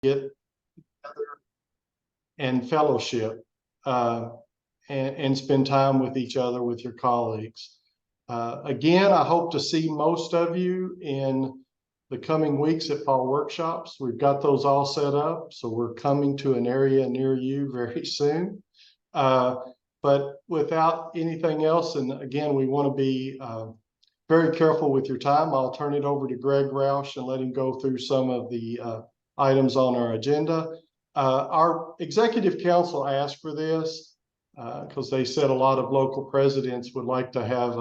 get and fellowship and spend time with each other, with your colleagues. Again, I hope to see most of you in the coming weeks at fall workshops. We've got those all set up, so we're coming to an area near you very soon. But without anything else, and again, we want to be very careful with your time. I'll turn it over to Greg Roush and let him go through some of the items on our agenda. Our executive council asked for this because they said a lot of local presidents would like to have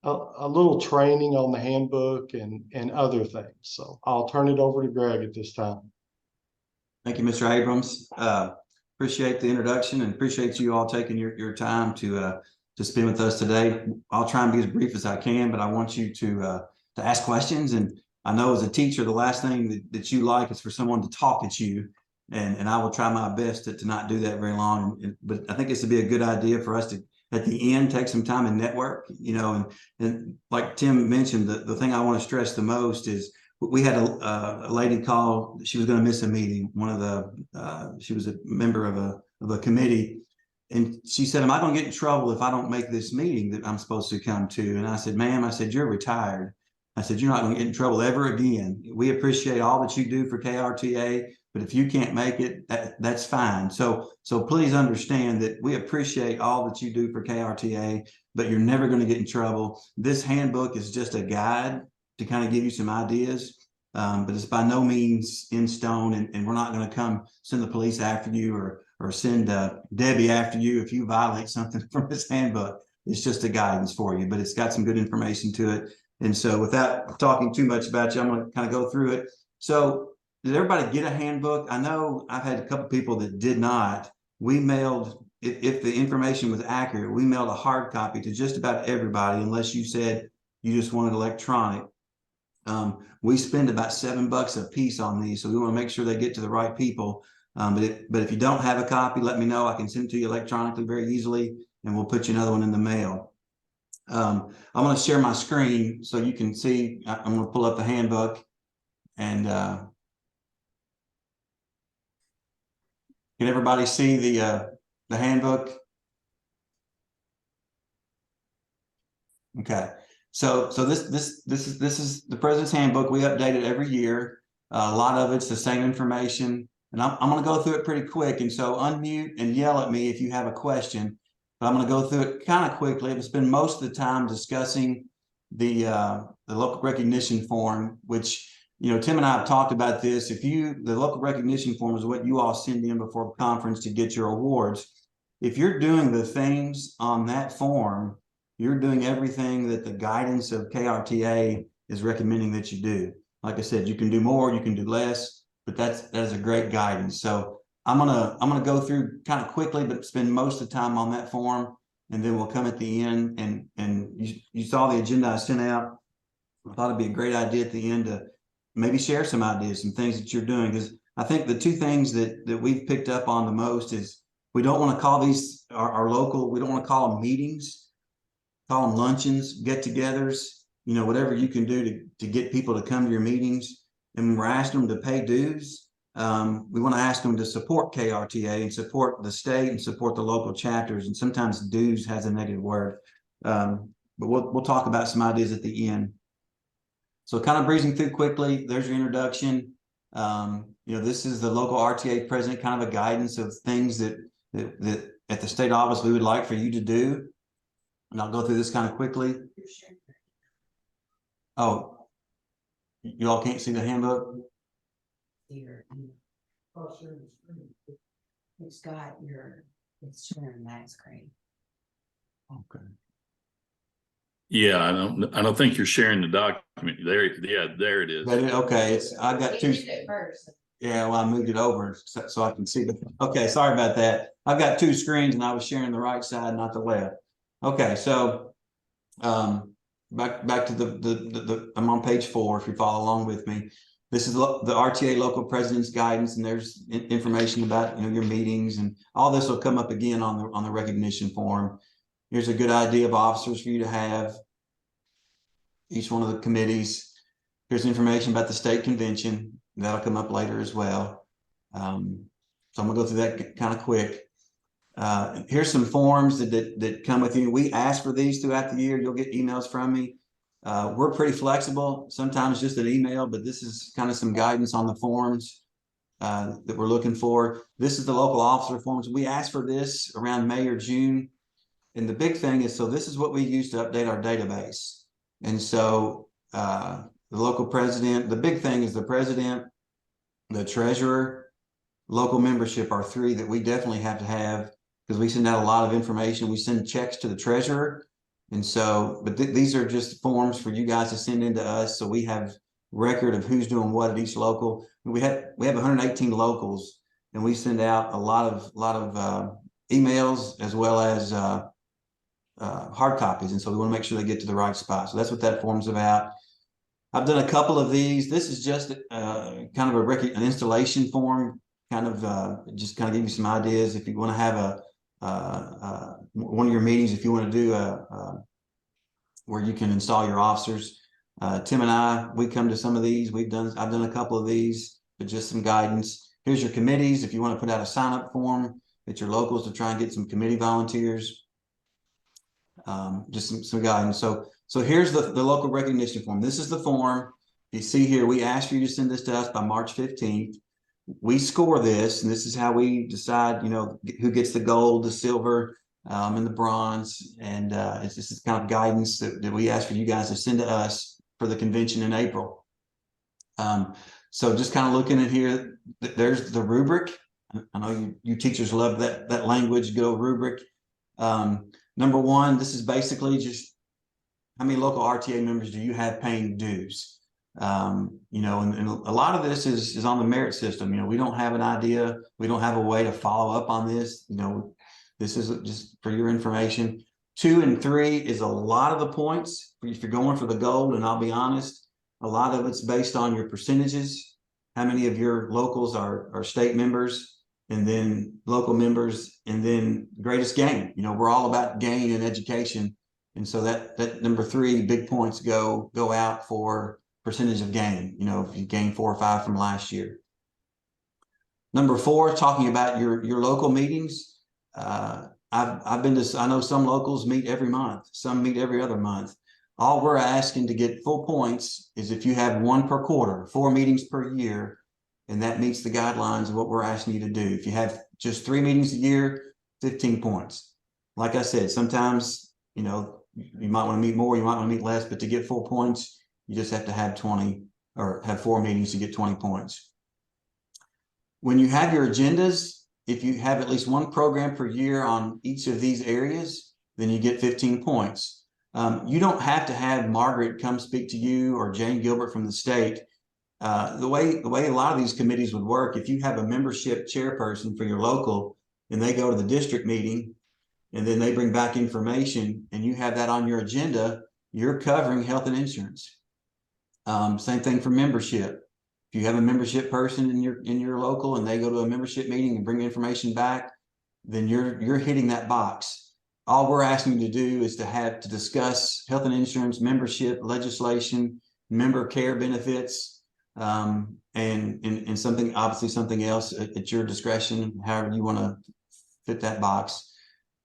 a little training on the handbook and other things. So I'll turn it over to Greg at this time. Thank you, Mr. Abrams. Appreciate the introduction and appreciate you all taking your time to spend with us today. I'll try and be as brief as I can, but I want you to ask questions. And I know as a teacher, the last thing that you like is for someone to talk at you. And I will try my best to not do that very long. But I think this would be a good idea for us to, at the end, take some time and network, you know, and like Tim mentioned, the thing I want to stress the most is we had a lady call. She was going to miss a meeting. She was a member of a committee. And she said, am I going to get in trouble if I don't make this meeting that I'm supposed to come to? And I said, ma'am, I said, you're retired. I said, you're not going to get in trouble ever again. We appreciate all that you do for KRTA, but if you can't make it, that's fine. So please understand that we appreciate all that you do for KRTA, but you're never going to get in trouble. This handbook is just a guide to kind of give you some ideas, but it's by no means in stone, and we're not going to come send the police after you or send Debbie after you if you violate something from this handbook. It's just a guidance for you, but it's got some good information to it. And so without talking too much about you, I'm going to kind of go through it. So did everybody get a handbook? I know I've had a couple people that did not. We mailed, if the information was accurate, we mailed a hard copy to just about everybody, unless you said you just wanted electronic. We spend about $7 a piece on these, so we want to make sure they get to the right people. But if you don't have a copy, let me know. I can send it to you electronically very easily, and we'll put you another one in the mail. I'm going to share my screen so you can see. I'm going to pull up the handbook, and can everybody see the handbook? Okay. So this is the President's Handbook. We update it every year. A lot of it's the same information, and I'm going to go through it pretty quick. And so unmute and yell at me if you have a question. But I'm going to go through it kind of quickly. I've spent most of the time discussing the local recognition form, which, you know, Tim and I have talked about this. The local recognition form is what you all send in before the conference to get your awards. If you're doing the things on that form, you're doing everything that the guidance of KRTA is recommending that you do. Like I said, you can do more, you can do less, but that is a great guidance. So I'm gonna go through kind of quickly, but spend most of the time on that form, and then we'll come at the end. And you saw the agenda I sent out. I thought it'd be a great idea at the end to maybe share some ideas, some things that you're doing, because I think the two things that we've picked up on the most is we don't want to call these our local. We don't want to call them meetings. Call them luncheons, get-togethers. You know, whatever you can do to get people to come to your meetings. And when we're asking them to pay dues, we want to ask them to support KRTA and support the state and support the local chapters. And sometimes dues has a negative word, but we'll talk about some ideas at the end. So kind of breezing through quickly, there's your introduction. You know, this is the local RTA president, kind of a guidance of things that at the state office we would like for you to do. And I'll go through this kind of quickly. Oh, you all can't see the handbook? It's got it's sharing that screen. Okay. Yeah, I don't think you're sharing the document there. Yeah, there it is. Okay, I got two. Yeah, well, I moved it over so I can see the. Okay, sorry about that. I've got two screens and I was sharing the right side, not the left. Okay, so back to the I'm on page 4 if you follow along with me. This is the RTA local president's guidance, and there's information about, you know, your meetings, and all this will come up again on the recognition form. Here's a good idea of officers for you to have. Each one of the committees. Here's information about the state convention. that'll come up later as well. So I'm gonna go through that kind of quick. Here's some forms that come with you. We ask for these throughout the year. You'll get emails from me. We're pretty flexible, sometimes just an email, but this is kind of some guidance on the forms that we're looking for. This is the local officer forms. We asked for this around May or June. And the big thing is, so this is what we use to update our database. And so the local president, the big thing is the president, the treasurer, local membership are three that we definitely have to have, because we send out a lot of information. We send checks to the treasurer. And so, but these are just forms for you guys to send into us, so we have record of who's doing what at each local. We have 118 locals, and we send out a lot of emails as well as hard copies. And so we want to make sure they get to the right spot. So that's what that form's about. I've done a couple of these. This is just kind of an installation form, kind of just kind of give you some ideas if you want to have one of your meetings, if you want to do where you can install your officers. Tim and I, we come to some of these. I've done a couple of these, but just some guidance. Here's your committees. If you want to put out a sign up form at your locals to try and get some committee volunteers, just some guidance. So here's the local recognition form. This is the form. You see here, we ask you to send this to us by March 15th. We score this, and this is how we decide, you know, who gets the gold, the silver, and the bronze. And this is kind of guidance that we ask for you guys to send to us for the convention in April. So just kind of looking at here, there's the rubric. I know you teachers love that language, good old rubric. Number one, this is basically just how many local RTA members do you have paying dues? You know, and a lot of this is on the merit system. You know, we don't have an idea. We don't have a way to follow up on this. You know, this is just for your information. 2 and 3 is a lot of the points if you're going for the gold. And I'll be honest, a lot of it's based on your percentages. How many of your locals are state members, and then local members, and then greatest gain. You know, we're all about gain and education. And so that number 3 big points go out for percentage of gain, you know, if you gain 4 or 5 from last year. Number 4, talking about your local meetings. I've been to, I know some locals meet every month, some meet every other month. All we're asking to get full points is if you have 1 per quarter, 4 meetings per year, and that meets the guidelines of what we're asking you to do. If you have just 3 meetings a year, 15 points. Like I said, sometimes, you know, you might want to meet more, you might want to meet less, but to get full points, you just have to have 20 or have 4 meetings to get 20 points. When you have your agendas, if you have at least 1 program per year on each of these areas, then you get 15 points. You don't have to have Margaret come speak to you or Jane Gilbert from the state. The way a lot of these committees would work, if you have a membership chairperson for your local and they go to the district meeting and then they bring back information and you have that on your agenda, you're covering health and insurance. Same thing for membership. If you have a membership person in your local and they go to a membership meeting and bring information back, then you're hitting that box. All we're asking you to do is to discuss health and insurance, membership, legislation, member care benefits, and something, obviously something else at your discretion, however you want to fit that box.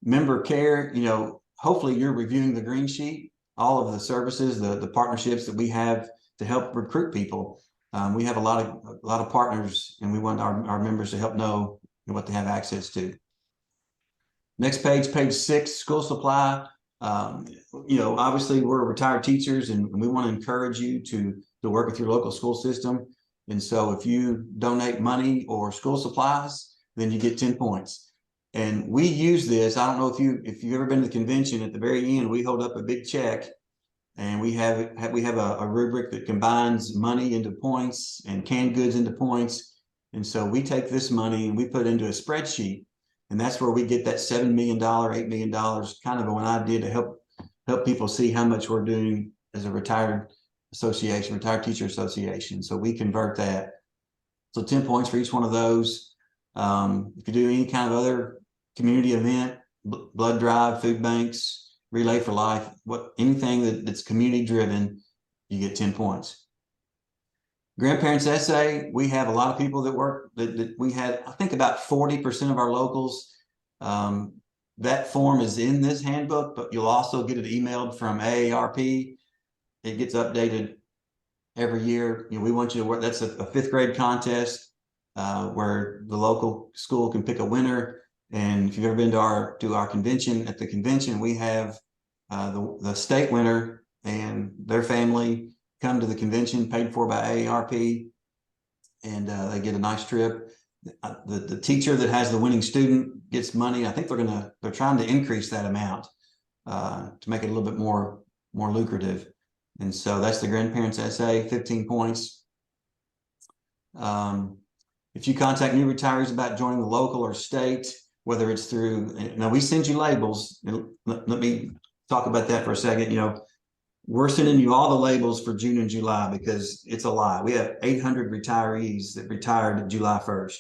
Member care, you know, hopefully you're reviewing the green sheet, all of the services, the partnerships that we have to help recruit people. We have a lot of partners, and we want our members to help know what they have access to. Next page, page 6, school supply. You know, obviously we're retired teachers, and we want to encourage you to work with your local school system. And so if you donate money or school supplies, then you get 10 points. And we use this. I don't know if you've ever been to the convention. At the very end, we hold up a big check, and we have a rubric that combines money into points and canned goods into points. And so we take this money and we put it into a spreadsheet, and that's where we get that $7 million, $8 million, kind of an idea to help people see how much we're doing as a retired teacher association. So we convert that. So 10 points for each one of those. If you do any kind of other community event, blood drive, food banks, Relay for Life, anything that's community driven, you get 10 points. Grandparents essay, we have a lot of people that work that we had, I think about 40% of our locals. That form is in this handbook, but you'll also get it emailed from AARP. It gets updated every year. You know, we want you to work. That's a fifth grade contest where the local school can pick a winner. And if you've ever been to our convention, at the convention, we have the state winner and their family come to the convention paid for by AARP, and they get a nice trip. The teacher that has the winning student gets money. I think they're trying to increase that amount to make it a little bit more lucrative. And so that's the grandparents essay, 15 points. If you contact new retirees about joining the local or state, whether it's through, now we send you labels. Let me talk about that for a second. You know, we're sending you all the labels for June and July because it's a lot. We have 800 retirees that retired July 1st.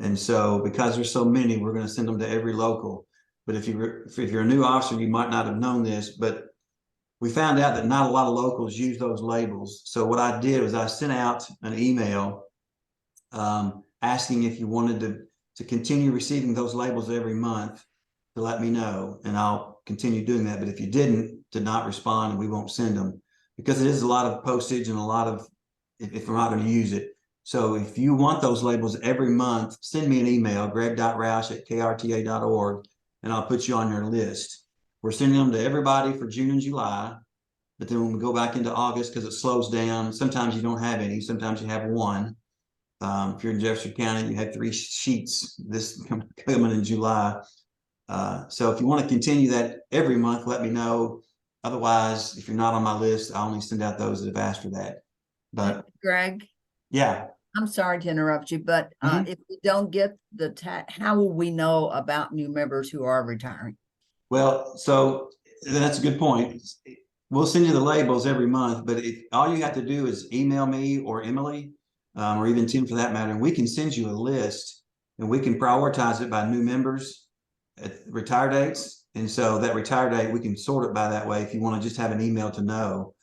And so because there's so many, we're going to send them to every local. But if you're a new officer, you might not have known this, but we found out that not a lot of locals use those labels. So what I did was I sent out an email asking if you wanted to continue receiving those labels every month to let me know, and I'll continue doing that. But if you did not respond, and we won't send them, because it is a lot of postage and a lot of, if we're not going to use it. So if you want those labels every month, send me an email, greg.roush@krta.org, and I'll put you on your list. We're sending them to everybody for June and July, but then when we go back into August, because it slows down, sometimes you don't have any, sometimes you have one. If you're in Jefferson County, you had 3 sheets this coming in July. So if you want to continue that every month, let me know. Otherwise, if you're not on my list, I only send out those that have asked for that. But Greg, yeah, I'm sorry to interrupt you, but Mhm. if we don't get how will we know about new members who are retiring? well, so that's a good point. We'll send you the labels every month, but all you have to do is email me or Emily, or even Tim for that matter, and we can send you a list, and we can prioritize it by new members at retire dates. And so that retire date, we can sort it by that way if you want to just have an email to know.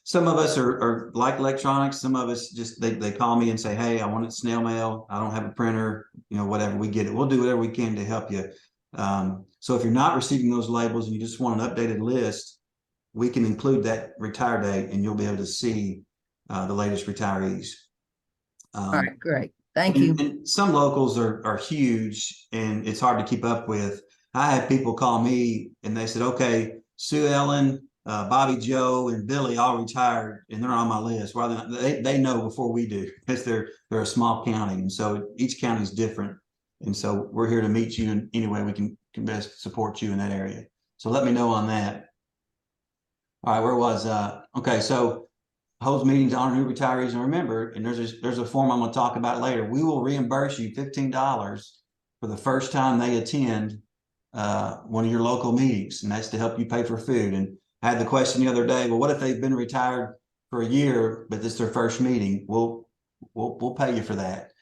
Some of us are like electronics. Some of us just, they call me and say, hey, I want it snail mail. I don't have a printer, you know, whatever, we get it. We'll do whatever we can to help you. So if you're not receiving those labels and you just want an updated list, we can include that retire date and you'll be able to see the latest retirees. All right, great. Thank you. And some locals are huge and it's hard to keep up with. I had people call me and they said, okay, Sue Ellen, Bobby Joe, and Billy all retired and they're on my list. Well, they know before we do because they're a small county. And so each county is different. And so we're here to meet you in any way we can best support you in that area. So let me know on that. All right, where was okay, so holds meetings on new retirees, and remember, and there's a form I'm going to talk about later. We will reimburse you $15 for the first time they attend one of your local meetings, and that's to help you pay for food. And I had the question the other day, well, what if they've been retired for a year, but this is their first meeting? We'll pay you for that.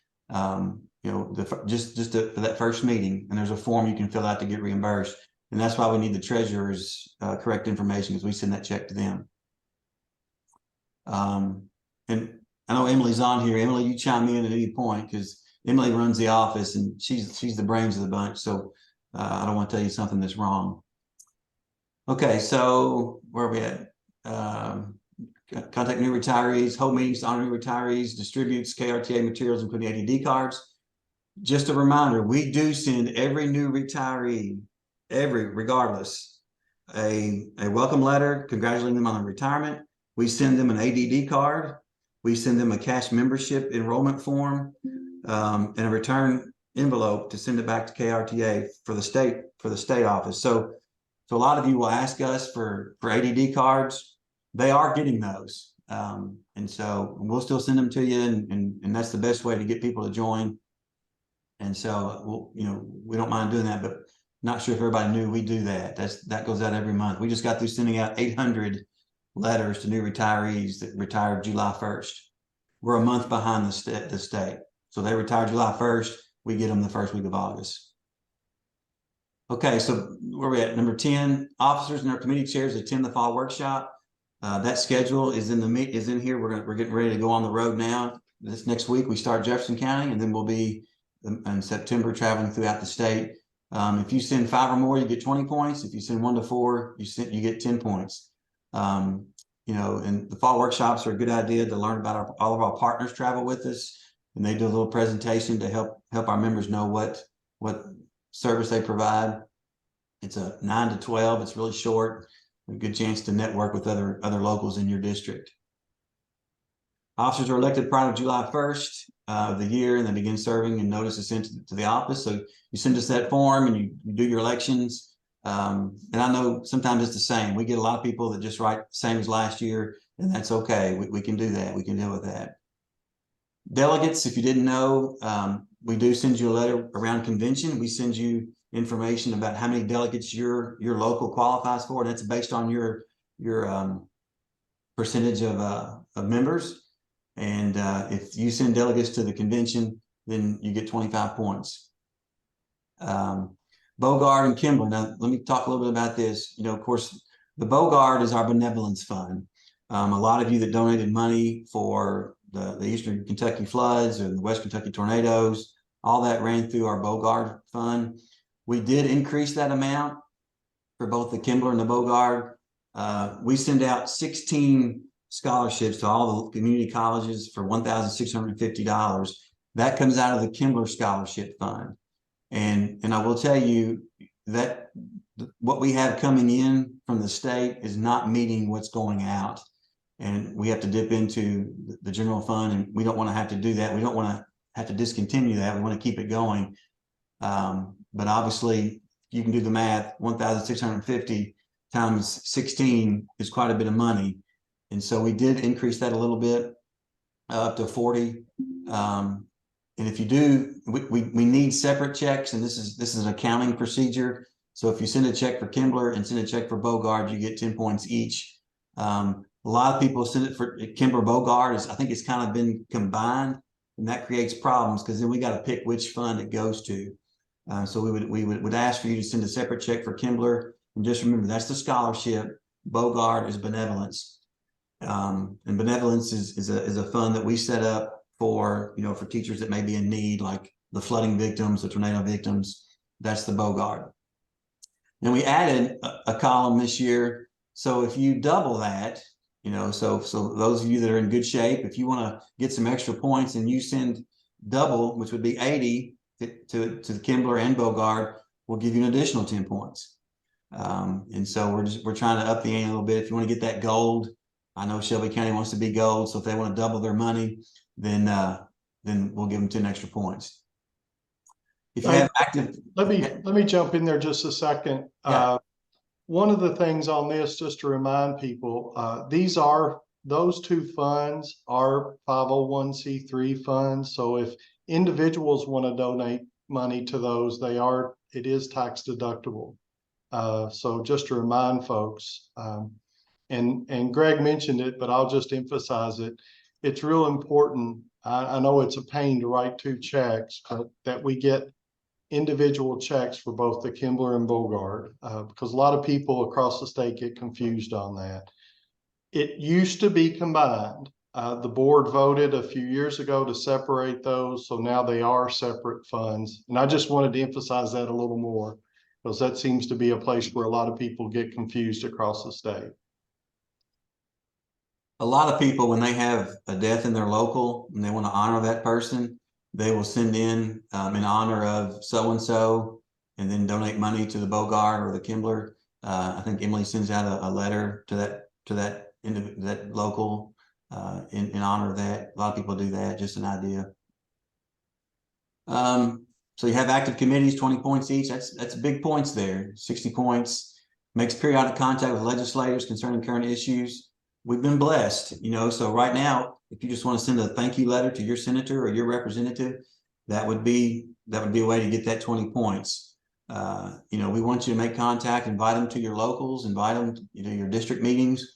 You know, for that first meeting, and there's a form you can fill out to get reimbursed. And that's why we need the treasurer's correct information, because we send that check to them. And I know Emily's on here. Emily, you chime in at any point because Emily runs the office and she's the brains of the bunch. So I don't want to tell you something that's wrong. Okay, so where are we at? Contact new retirees, hold meetings to honor new retirees, distributes KRTA materials, including ADD cards. Just a reminder, we do send every new retiree, regardless, a welcome letter congratulating them on their retirement. We send them an ADD card. We send them a cash membership enrollment form and a return envelope to send it back to KRTA for the state office. So a lot of you will ask us for ADD cards. They are getting those. And so we'll still send them to you, and that's the best way to get people to join. And so we don't mind doing that, but not sure if everybody knew we do that. That goes out every month. We just got through sending out 800 letters to new retirees that retired July 1st. We're a month behind the state. So they retired July 1st. We get them the first week of August. Okay, so where are we at? Number 10, officers and their committee chairs attend the fall workshop. That schedule is in here. We're getting ready to go on the road now. This next week, we start Jefferson County, and then we'll be in September traveling throughout the state. If you send 5 or more, you get 20 points. If you send 1 to 4, you get 10 points. You know, and the fall workshops are a good idea to learn about all of our partners travel with us, and they do a little presentation to help our members know what service they provide. It's a 9 to 12. It's really short. A good chance to network with other locals in your district. Officers are elected prior to July 1st of the year, and they begin serving, and notice is sent to the office. So you send us that form, and you do your elections. And I know sometimes it's the same. We get a lot of people that just write the same as last year, and that's okay. We can do that. We can deal with that. Delegates, if you didn't know, we do send you a letter around convention. We send you information about how many delegates your local qualifies for, and that's based on your percentage of members. And if you send delegates to the convention, then you get 25 points. Bogard and Kimbler. Now, let me talk a little bit about this. You know, of course, the Bogard is our benevolence fund. A lot of you that donated money for the Eastern Kentucky floods and the West Kentucky tornadoes, all that ran through our Bogard fund. We did increase that amount for both the Kimbler and the Bogard. We send out 16 scholarships to all the community colleges for $1,650. That comes out of the Kimbler Scholarship Fund. And I will tell you that what we have coming in from the state is not meeting what's going out. And we have to dip into the general fund, and we don't want to have to do that. We don't want to have to discontinue that. We want to keep it going. But obviously, you can do the math. 1,650 times 16 is quite a bit of money. And so we did increase that a little bit up to 40. And if you do, we need separate checks, and this is an accounting procedure. So if you send a check for Kimbler and send a check for Bogard, you get 10 points each. A lot of people send it for Kimbler Bogard. I think it's kind of been combined, and that creates problems because then we got to pick which fund it goes to. So we would ask for you to send a separate check for Kimbler, and just remember that's the scholarship. Bogard is benevolence, and benevolence is a fund that we set up for for teachers that may be in need, like the flooding victims, the tornado victims. That's the Bogard. And we added a column this year. So if you double that, so those of you that are in good shape, if you want to get some extra points and you send double, which would be 80 to the Kimbler and Bogard, we'll give you an additional 10 points. And so we're trying to up the ante a little bit. If you want to get that gold, I know Shelby County wants to be gold. So if they want to double their money, then we'll give them 10 extra points. If you have active, let me jump in there just a second. Yeah. One of the things on this, just to remind people, those two funds are 501c3 funds. So if individuals want to donate money to those, it is tax deductible. So just to remind folks, and Greg mentioned it, but I'll just emphasize it. It's real important. I know it's a pain to write 2 checks, but that we get individual checks for both the Kimbler and Bogard, because a lot of people across the state get confused on that. It used to be combined. The board voted a few years ago to separate those, so now they are separate funds. And I just wanted to emphasize that a little more, because that seems to be a place where a lot of people get confused across the state. a lot of people, when they have a death in their local and they want to honor that person, they will send in honor of so-and-so and then donate money to the Bogard or the Kimbler. I think Emily sends out a letter to that local in honor of that. A lot of people do that, just an idea. So you have active committees, 20 points each. That's big points there, 60 points. Makes periodic contact with legislators concerning current issues. We've been blessed, so right now, if you just want to send a thank you letter to your senator or your representative, that would be a way to get that 20 points. We want you to make contact, invite them to your locals, invite them to your district meetings.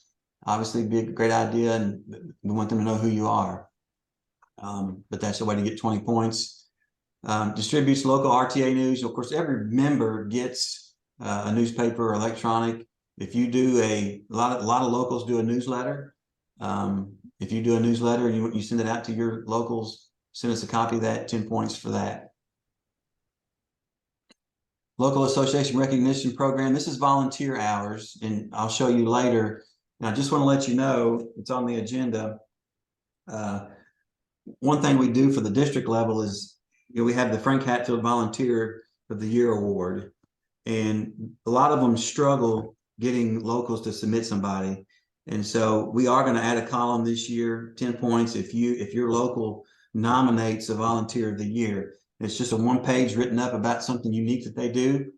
Obviously, it'd be a great idea, and we want them to know who you are. But that's the way to get 20 points. Distributes local RTA news. Of course, every member gets a newspaper or electronic. if you do a lot of locals do a newsletter. If you do a newsletter and you send it out to your locals, send us a copy of that, 10 points for that. Local Association Recognition Program. This is volunteer hours, and I'll show you later. And I just want to let you know, it's on the agenda. One thing we do for the district level is, we have the Frank Hatfield Volunteer of the Year Award, and a lot of them struggle getting locals to submit somebody. And so we are going to add a column this year, 10 points if your local nominates a Volunteer of the Year. It's just a 1 page written up about something unique that they do.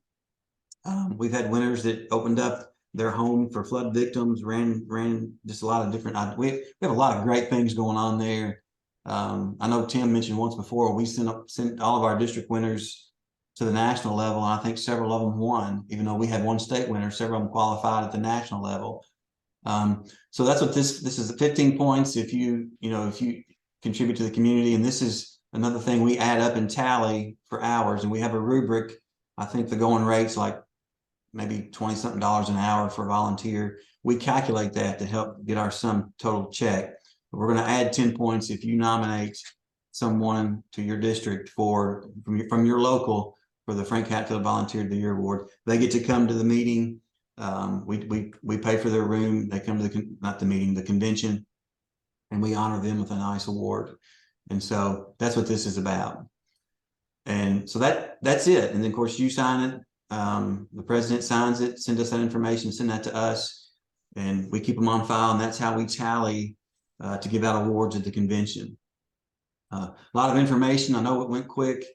We've had winners that opened up their home for flood victims, ran just a lot of different, we have a lot of great things going on there. I know Tim mentioned once before, we sent all of our district winners to the national level, and I think several of them won, even though we had one state winner, several of them qualified at the national level. So that's what this is, 15 points if you contribute to the community. And this is another thing we add up and tally for hours, and we have a rubric. I think the going rate's like maybe $20-something an hour for a volunteer. We calculate that to help get our sum total check. But we're going to add 10 points if you nominate someone to your district from your local for the Frank Hatfield Volunteer of the Year Award. They get to come to the meeting. We pay for their room. They come to the convention, and we honor them with a nice award. And so that's what this is about. And so that's it. And then of course you sign it. The president signs it, send us that information, send that to us, and we keep them on file. And that's how we tally to give out awards at the convention. A lot of information. I know it went quick.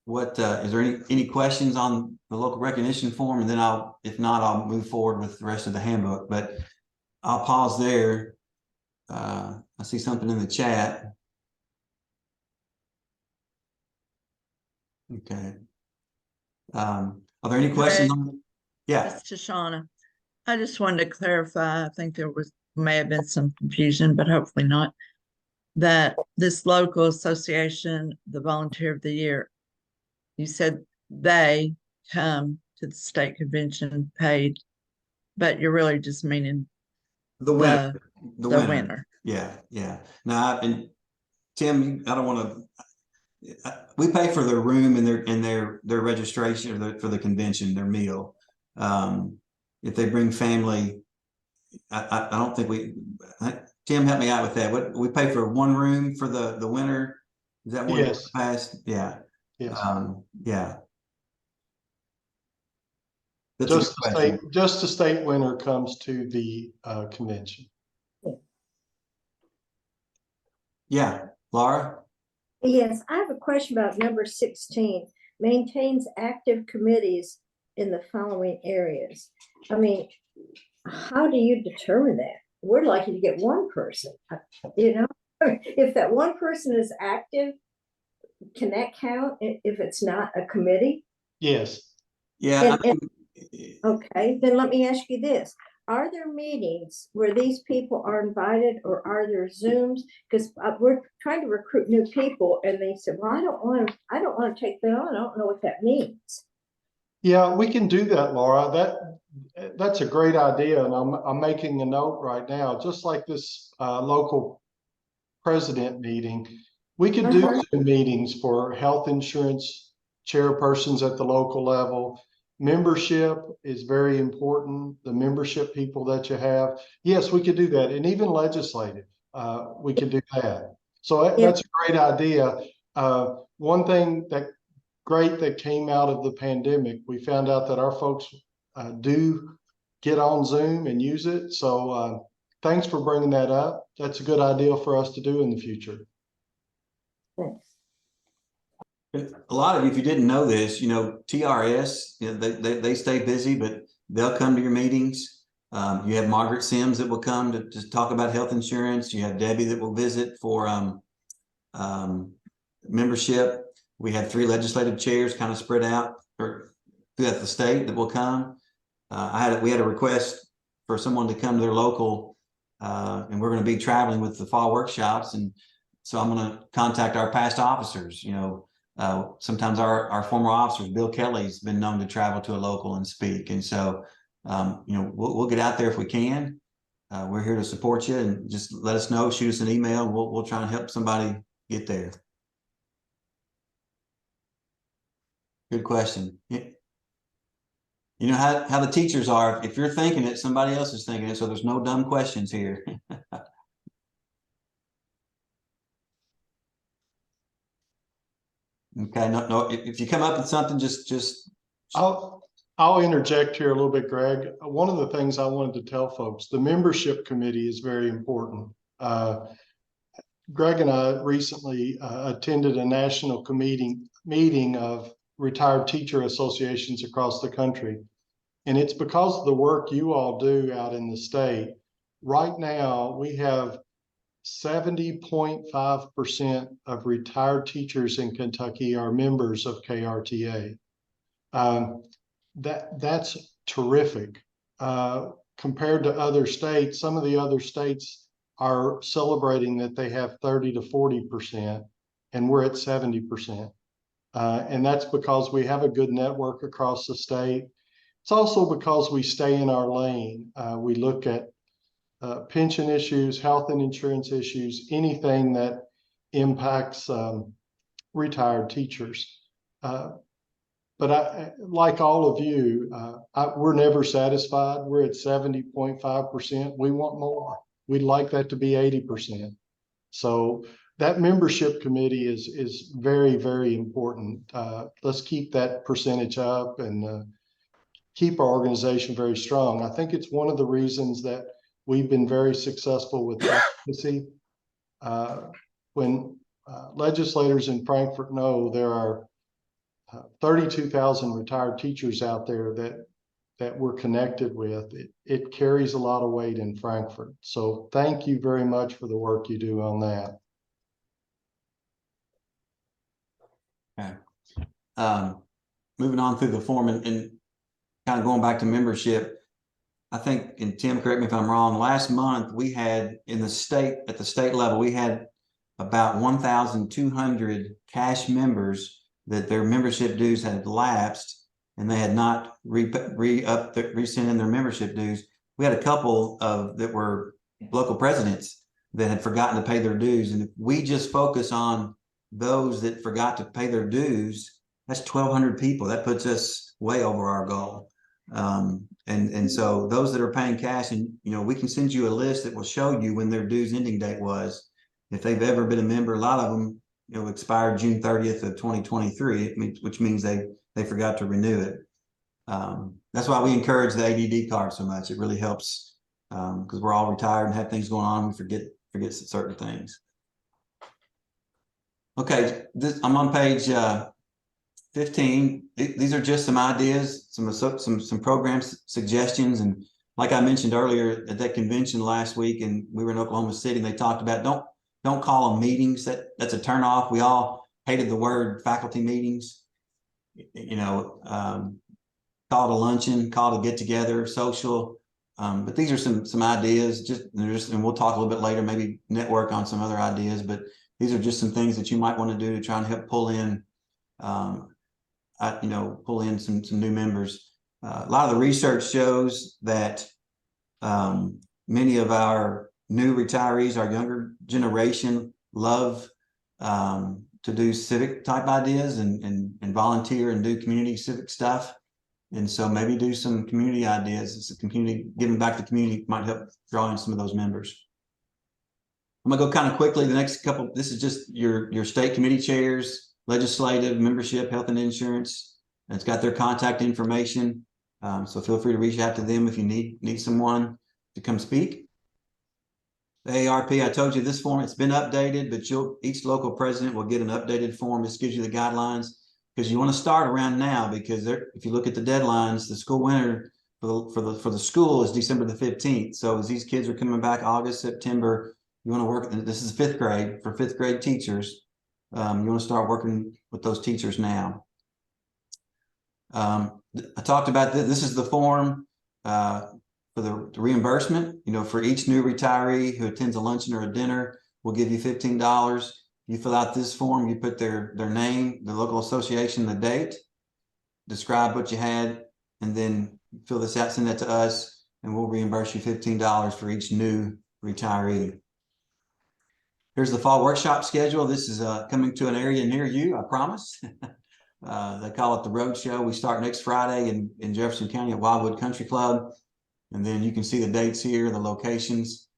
Is there any questions on the local recognition form? And then if not, I'll move forward with the rest of the handbook, but I'll pause there. I see something in the chat. Okay. Are there any questions on? Yeah. It's Shoshana. I just wanted to clarify, I think there may have been some confusion, but hopefully not, that this local association, the Volunteer of the Year, you said they come to the state convention paid, but you're really just meaning The winner. the winner. Yeah. Now, and Tim, I don't want to. We pay for their room and their registration or for the convention, their meal. If they bring family, I don't think Tim, help me out with that. What we pay for one room for the winner? Is that what Yes. passed? Yeah. Yes. Yeah. That's Just the state winner comes to the convention. Yeah, Laura. Yes, I have a question about number 16, maintains active committees in the following areas. I mean, how do you determine that? We're lucky to get one person, if that one person is active, can that count if it's not a committee? Yes. Yeah. Okay, then let me ask you this. Are there meetings where these people are invited, or are there Zooms? Because we're trying to recruit new people, and they said, well, I don't want to take that on. I don't know what that means. Yeah, we can do that, Laura. That's a great idea, and I'm making a note right now. Just like this local president meeting, we could do Zoom meetings for health insurance chairpersons at the local level. Membership is very important. The membership people that you have. Yes, we could do that, and even legislative, we could do that. So that's a great idea. One thing that came out of the pandemic, we found out that our folks do get on Zoom and use it. So thanks for bringing that up. That's a good idea for us to do in the future. Thanks. A lot of you, if you didn't know this, TRS, they stay busy, but they'll come to your meetings. You have Margaret Sims that will come to talk about health insurance. You have Debbie that will visit for membership. We have 3 legislative chairs kind of spread out throughout the state that will come. We had a request for someone to come to their local, and we're going to be traveling with the fall workshops. And so I'm going to contact our past officers. Sometimes our former officers, Bill Kelly's been known to travel to a local and speak. And so You know, we'll get out there if we can. We're here to support you, and just let us know, shoot us an email. We'll try and help somebody get there. Good question. You know how the teachers are. If you're thinking it, somebody else is thinking it. So there's no dumb questions here. Okay, no, if you come up with something, just I'll interject here a little bit, Greg. One of the things I wanted to tell folks, the membership committee is very important. Greg and I recently attended a national meeting of retired teacher associations across the country. And it's because of the work you all do out in the state. Right now, we have 70.5% of retired teachers in Kentucky are members of KRTA. That's terrific. Compared to other states, some of the other states are celebrating that they have 30 to 40%, and we're at 70%. And that's because we have a good network across the state. It's also because we stay in our lane. We look at pension issues, health and insurance issues, anything that impacts retired teachers. But like all of you, we're never satisfied. We're at 70.5%. We want more. We'd like that to be 80%. So that membership committee is very, very important. Let's keep that percentage up and keep our organization very strong. I think it's one of the reasons that we've been very successful with advocacy. When legislators in Frankfort know there are 32,000 retired teachers out there that we're connected with, it carries a lot of weight in Frankfort. So thank you very much for the work you do on that. okay. Moving on through the form and kind of going back to membership. I think, and Tim, correct me if I'm wrong, last month we had at the state level, we had about 1,200 cash members that their membership dues had lapsed and they had not resent in their membership dues. We had a couple that were local presidents that had forgotten to pay their dues. And if we just focus on those that forgot to pay their dues, that's 1,200 people. That puts us way over our goal. And so those that are paying cash, and we can send you a list that will show you when their dues ending date was. If they've ever been a member, a lot of them expired June 30th of 2023, which means they forgot to renew it. That's why we encourage the ADD card so much. It really helps because we're all retired and have things going on. We forget certain things. Okay, I'm on page 15. These are just some ideas, some program suggestions, and like I mentioned earlier at that convention last week, and we were in Oklahoma City, and they talked about don't call them meetings. That's a turnoff. We all hated the word faculty meetings. Call it a luncheon, call it a get together, social. But these are some ideas. And we'll talk a little bit later, maybe network on some other ideas. But these are just some things that you might want to do to try and help pull in some new members. A lot of the research shows that many of our new retirees, our younger generation, love to do civic type ideas and volunteer and do community civic stuff. And so maybe do some community ideas. It's a community, giving back to the community might help draw in some of those members. I'm gonna go kind of quickly. The next couple, this is just your state committee chairs, legislative, membership, health and insurance. And it's got their contact information. So feel free to reach out to them if you need someone to come speak. The AARP, I told you this form, it's been updated, but each local president will get an updated form. This gives you the guidelines, because you want to start around now, because if you look at the deadlines, the school winter for the school is December the 15th. So as these kids are coming back August, September, you want to work. This is fifth grade for fifth grade teachers. You want to start working with those teachers now. I talked about this. This is the form for the reimbursement. For each new retiree who attends a luncheon or a dinner, we'll give you $15. You fill out this form, you put their name, the local association, the date, describe what you had, and then fill this out, send that to us, and we'll reimburse you $15 for each new retiree. Here's the fall workshop schedule. This is coming to an area near you, I promise. They call it the Road Show. We start next Friday in Jefferson County at Wildwood Country Club. And then you can see the dates here, the locations.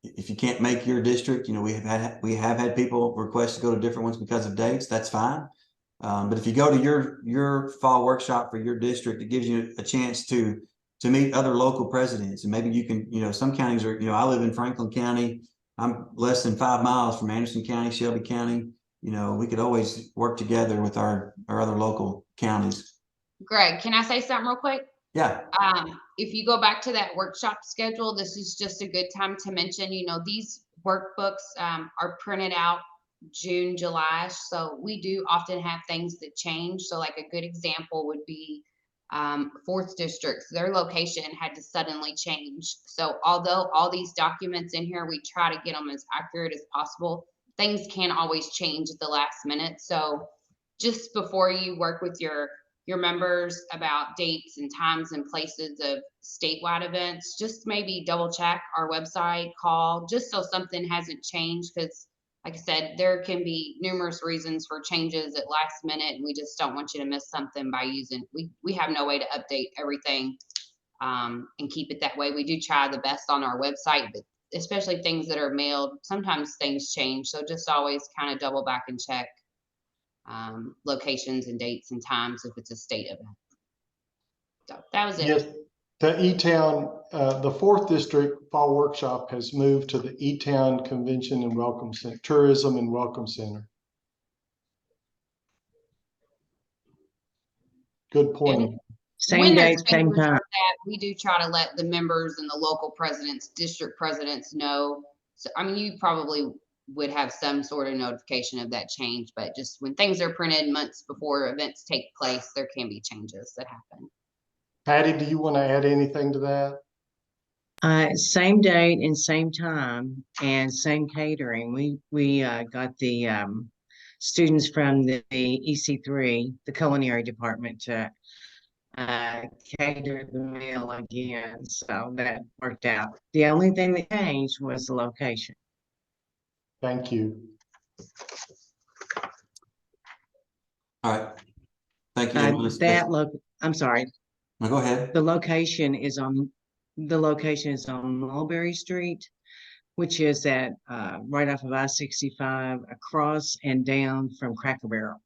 If you can't make your district, you know, we have had people request to go to different ones because of dates. That's fine. But if you go to your fall workshop for your district, it gives you a chance to meet other local presidents. And maybe you can, you know, some counties are, you know, I live in Franklin County. I'm less than 5 miles from Anderson County, Shelby County. You know, we could always work together with our other local counties. Greg, can I say something real quick? Yeah. If you go back to that workshop schedule, this is just a good time to mention, you know, these workbooks are printed out June, July. So we do often have things that change. So like a good example would be 4th districts, their location had to suddenly change. So although all these documents in here, we try to get them as accurate as possible, things can always change at the last minute. So just before you work with your members about dates and times and places of statewide events, just maybe double check our website, call, just so something hasn't changed. Because like I said, there can be numerous reasons for changes at last minute, and we just don't want you to miss something by using, we have no way to update everything and keep it that way. We do try the best on our website, but especially things that are mailed, sometimes things change. So just always kind of double back and check locations and dates and times if it's a state event. So that was it. Yes, the E-Town, the 4th District Fall Workshop has moved to the E-Town Convention and Welcome Center, Tourism and Welcome Center. Good point. Same When date, there's same changes like time. that, we do try to let the members and the local presidents, district presidents know. So, I mean, you probably would have some sort of notification of that change, but just when things are printed months before events take place, there can be changes that happen. Patty, do you want to add anything to that? Same date and same time and same catering. We got the students from the EC3, the culinary department, to cater the meal again. So that worked out. The only thing that changed was the location. Thank you. All right. Thank you. I'm sorry. No, go ahead. The location is on Mulberry Street, which is at right off of I-65 across and down from Cracker Barrel.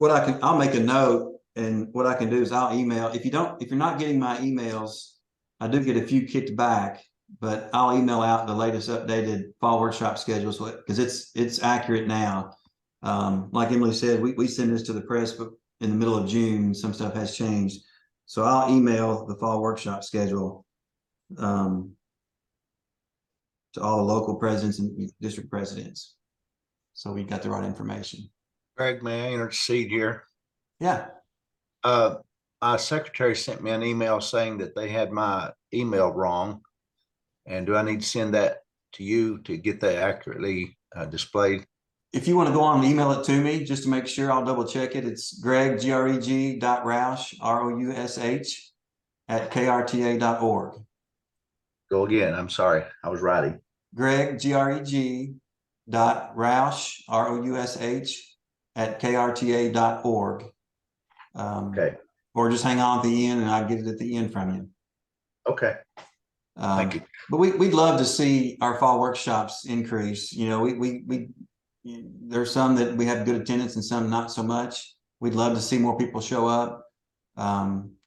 I'll make a note, and what I can do is I'll email. If you're not getting my emails, I do get a few kicked back, but I'll email out the latest updated fall workshop schedules because it's accurate now. Like Emily said, we send this to the press, but in the middle of June, some stuff has changed. So I'll email the fall workshop schedule to all the local presidents and district presidents. So we got the right information. Greg, may I intercede here? Yeah. My secretary sent me an email saying that they had my email wrong. And do I need to send that to you to get that accurately displayed? If you want to go on and email it to me, just to make sure, I'll double check it. It's Greg, greg.roush, ROUSH, @krta.org. Go again. I'm sorry. I was writing. Greg, greg.roush, ROUSH, @krta.org. Okay. Or just hang on at the end and I'll get it at the end from you. Okay. Thank you. But we'd love to see our fall workshops increase. You know, there's some that we have good attendance and some not so much. We'd love to see more people show up.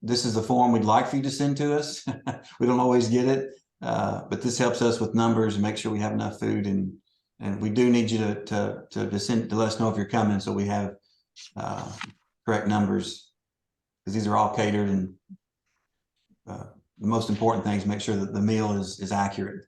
This is the form we'd like for you to send to us. We don't always get it, but this helps us with numbers and make sure we have enough food. And we do need you to let us know if you're coming, so we have correct numbers, because these are all catered, and the most important thing is make sure that the meal is accurate.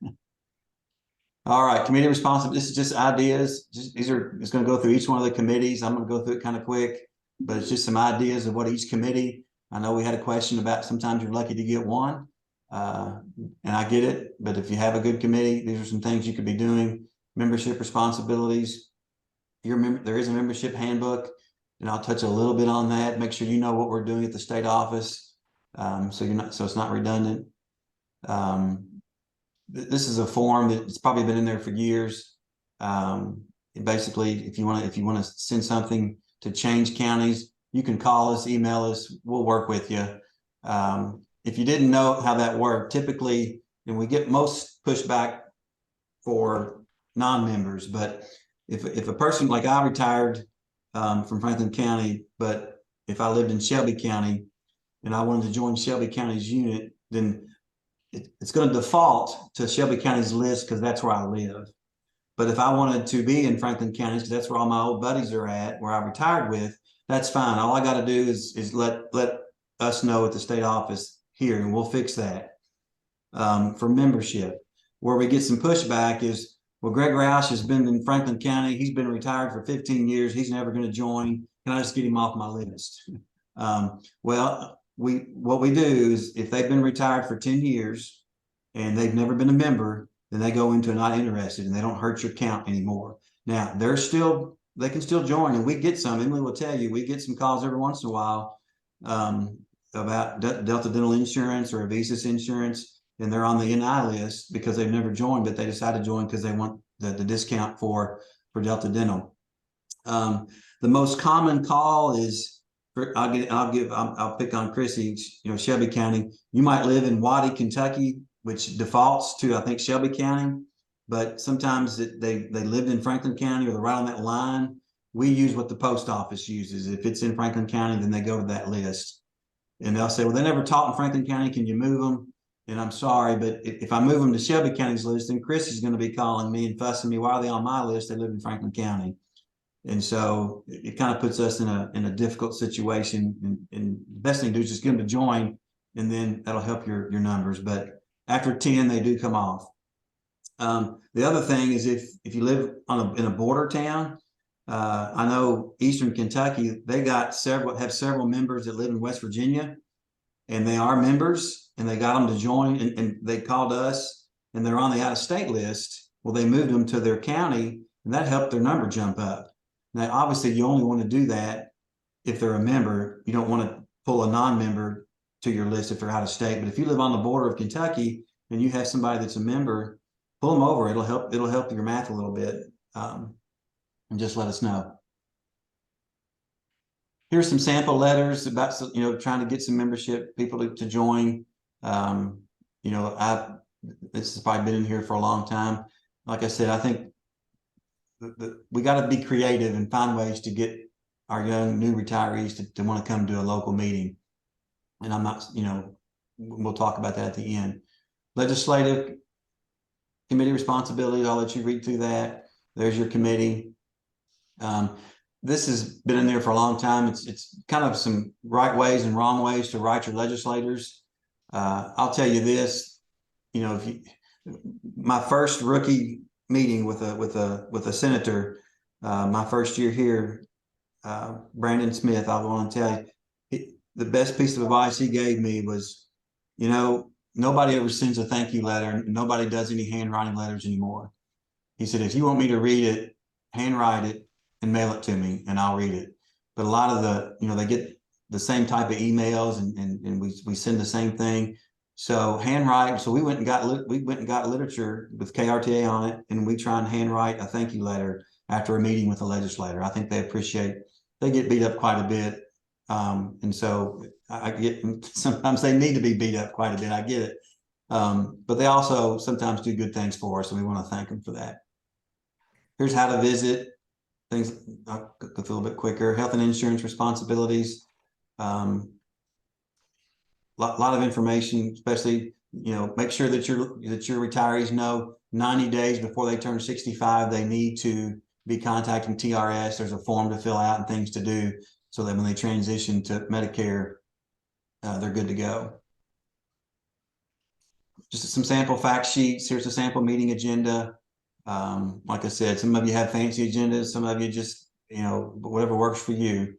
All right, committee responsive. This is just ideas. It's going to go through each one of the committees. I'm going to go through it kind of quick, but it's just some ideas of what each committee. I know we had a question about sometimes you're lucky to get one, and I get it. But if you have a good committee, these are some things you could be doing. Membership responsibilities. There is a membership handbook. and I'll touch a little bit on that, make sure you know what we're doing at the state office. So it's not redundant. This is a form that's probably been in there for years. Basically, if you want to send something to change counties, you can call us, email us, we'll work with you. If you didn't know how that worked, typically, and we get most pushback for non-members, but if a person, like I retired from Franklin County, but if I lived in Shelby County and I wanted to join Shelby County's unit, then it's going to default to Shelby County's list because that's where I live. But if I wanted to be in Franklin County, because that's where all my old buddies are at, where I retired with, that's fine. All I got to do is let us know at the state office here, and we'll fix that. For membership, where we get some pushback is, well, Greg Roush has been in Franklin County. He's been retired for 15 years. He's never going to join. Can I just get him off my list? Well, what we do is, if they've been retired for 10 years and they've never been a member, then they go into not interested and they don't hurt your count anymore. Now they can still join, and we get some. Emily will tell you, we get some calls every once in a while about Delta Dental Insurance or Avisus Insurance, and they're on the NI list because they've never joined, but they decide to join because they want the discount for Delta Dental. The most common call is, I'll pick on Chrissy, Shelby County. You might live in Waddy, Kentucky, which defaults to, I think, Shelby County, but sometimes they lived in Franklin County or they're right on that line. We use what the post office uses. If it's in Franklin County, then they go to that list, and they'll say, well, they never taught in Franklin County. Can you move them? And I'm sorry, but if I move them to Shelby County's list, then Chris is going to be calling me and fussing me. Why are they on my list? They live in Franklin County. And so it kind of puts us in a difficult situation. And the best thing to do is just get them to join, and then that'll help your numbers. But after 10, they do come off. The other thing is, if you live in a border town, I know Eastern Kentucky, have several members that live in West Virginia, and they are members, and they got them to join, and they called us, and they're on the out-of-state list. Well, they moved them to their county, and that helped their number jump up. Now, obviously, you only want to do that if they're a member. You don't want to pull a non-member to your list if they're out of state. But if you live on the border of Kentucky and you have somebody that's a member, pull them over. It'll help your math a little bit. And just let us know. Here's some sample letters about, trying to get some membership people to join. This has probably been in here for a long time. Like I said, I think we got to be creative and find ways to get our young new retirees to want to come to a local meeting. And I'm not, we'll talk about that at the end. Legislative committee responsibilities, I'll let you read through that. There's your committee. This has been in there for a long time. It's kind of some right ways and wrong ways to write your legislators. I'll tell you this, my first rookie meeting with a senator, my first year here, Brandon Smith, I want to tell you, the best piece of advice he gave me was, nobody ever sends a thank you letter, and nobody does any handwriting letters anymore. He said, if you want me to read it, handwrite it and mail it to me, and I'll read it. But a lot of they get the same type of emails, and we send the same thing. So handwrite. So we went and got literature with KRTA on it, and we try and handwrite a thank you letter after a meeting with a legislator. I think they get beat up quite a bit. And so I get, sometimes they need to be beat up quite a bit. I get it. But they also sometimes do good things for us, and we want to thank them for that. Here's how to visit things. I'll go through a little bit quicker. Health and insurance responsibilities. Lot of information, especially, make sure that your retirees know 90 days before they turn 65, they need to be contacting TRS. There's a form to fill out and things to do, so that when they transition to Medicare, they're good to go. Just some sample fact sheets. Here's a sample meeting agenda. Like I said, some of you have fancy agendas, some of you just, whatever works for you.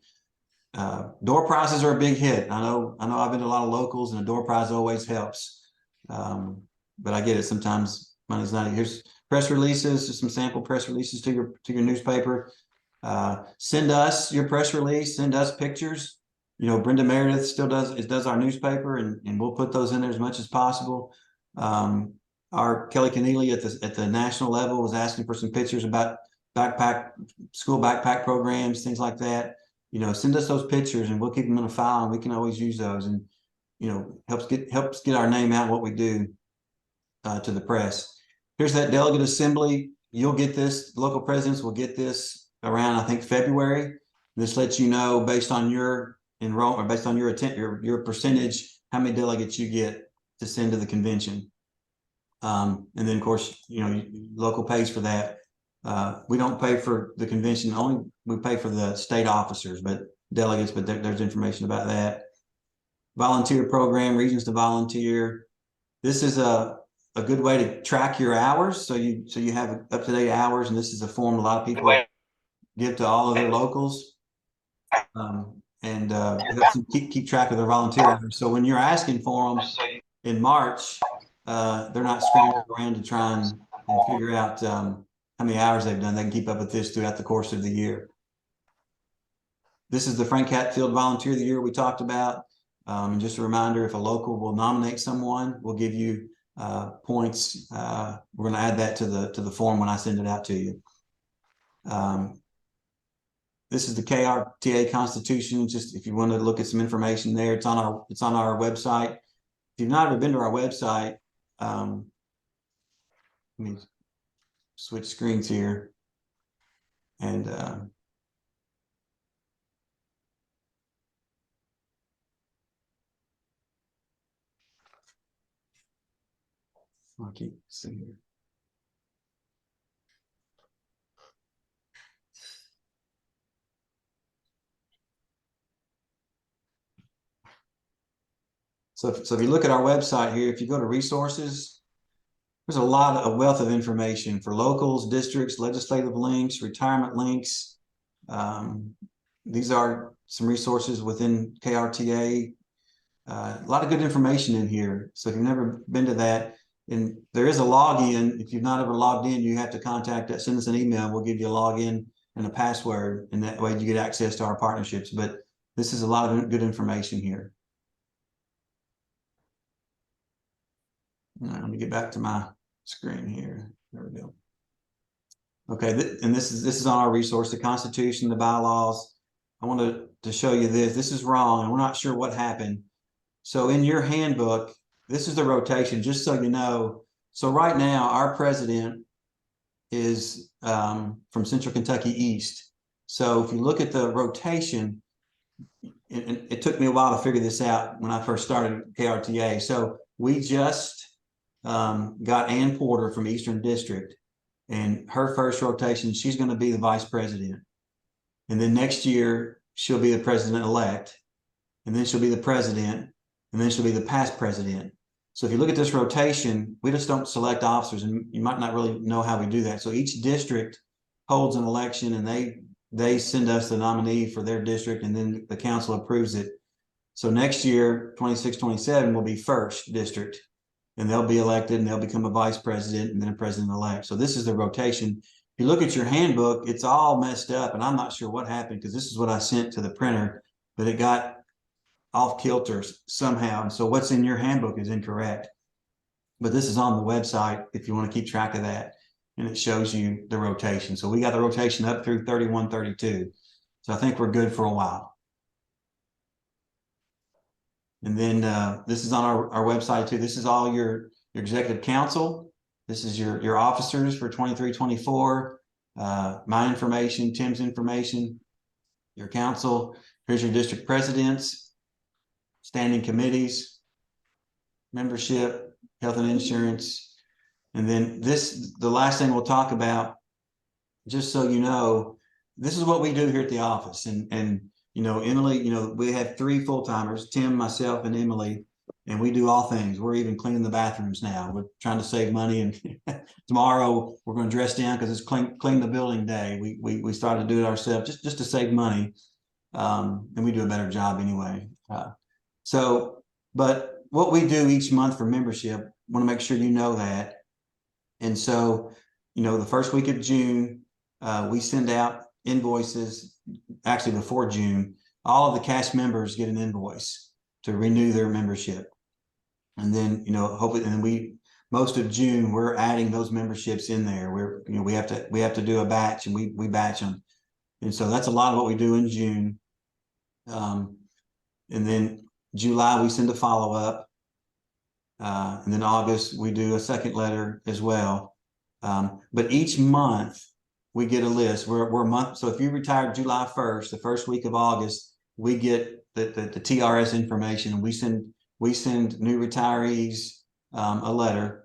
Door prizes are a big hit. I know I've been to a lot of locals, and a door prize always helps. But I get it. Sometimes money's not. Here's press releases, just some sample press releases to your newspaper. Send us your press release, send us pictures. You know, Brenda Meredith still does our newspaper, and we'll put those in there as much as possible. Our Kelly Keneally at the national level was asking for some pictures about school backpack programs, things like that. You know, send us those pictures and we'll keep them in a file, and we can always use those, and, you know, helps get our name out, what we do to the press. Here's that delegate assembly. You'll get this, local presidents will get this around, I think, February. This lets you know based on your enrollment, or based on your percentage, how many delegates you get to send to the convention. And then, of course, you know, local pays for that. We don't pay for the convention, only we pay for the state officers, but delegates, but there's information about that. Volunteer program, reasons to volunteer. This is a good way to track your hours. So you have up-to-date hours, and this is a form a lot of people give to all of their locals. And helps them keep track of their volunteer hours. So when you're asking for them in March, they're not scrambling around to try and figure out how many hours they've done. They can keep up with this throughout the course of the year. This is the Frank Hatfield Volunteer of the Year we talked about. And just a reminder, if a local will nominate someone, we'll give you points. We're going to add that to the form when I send it out to you. This is the KRTA Constitution. Just if you want to look at some information there, it's on our website. If you've not ever been to our website, let me switch screens here, and I'll keep seeing here. So if you look at our website here, if you go to resources, there's a wealth of information for locals, districts, legislative links, retirement links. These are some resources within KRTA. A lot of good information in here. So if you've never been to that, and there is a login. If you've not ever logged in, you have to contact us, send us an email. We'll give you a login and a password, and that way you get access to our partnerships. But this is a lot of good information here. Let me get back to my screen here. There we go. Okay, and this is on our resource, the Constitution, the bylaws. I wanted to show you this. This is wrong, and we're not sure what happened. So in your handbook, this is the rotation, just so you know. So right now, our president is from Central Kentucky East. So if you look at the rotation, it took me a while to figure this out when I first started KRTA. So we just got Ann Porter from Eastern District, and her first rotation, she's going to be the vice president. And then next year, she'll be the president-elect, and then she'll be the president, and then she'll be the past president. So if you look at this rotation, we just don't select officers, and you might not really know how we do that. So each district holds an election, and they send us the nominee for their district, and then the council approves it. So next year, 26-27 will be first district, and they'll be elected, and they'll become a vice president and then a president-elect. So this is the rotation. If you look at your handbook, it's all messed up, and I'm not sure what happened, because this is what I sent to the printer, but it got off kilter somehow. So what's in your handbook is incorrect. But this is on the website if you want to keep track of that, and it shows you the rotation. So we got the rotation up through 31-32. So I think we're good for a while. And then this is on our website too. This is all your executive council. This is your officers for 23-24. My information, Tim's information, your council. Here's your district presidents, standing committees, membership, health and insurance. And then the last thing we'll talk about, just so you know, this is what we do here at the office. And you know, Emily, you know, we have 3 full-timers, Tim, myself, and Emily, and we do all things. We're even cleaning the bathrooms now. We're trying to save money, and tomorrow we're going to dress down because it's clean the building day. We started to do it ourselves just to save money, and we do a better job anyway. But what we do each month for membership, want to make sure you know that. And so, you know, the first week of June, we send out invoices, actually before June, all of the cash members get an invoice to renew their membership. And then, you know, hopefully, and most of June, we're adding those memberships in there. We have to do a batch, and we batch them. And so that's a lot of what we do in June. And then July, we send a follow-up. And then August, we do a second letter as well. But each month we get a list. We're a month. So if you retired July 1st, the first week of August, we get the TRS information, and we send new retirees a letter.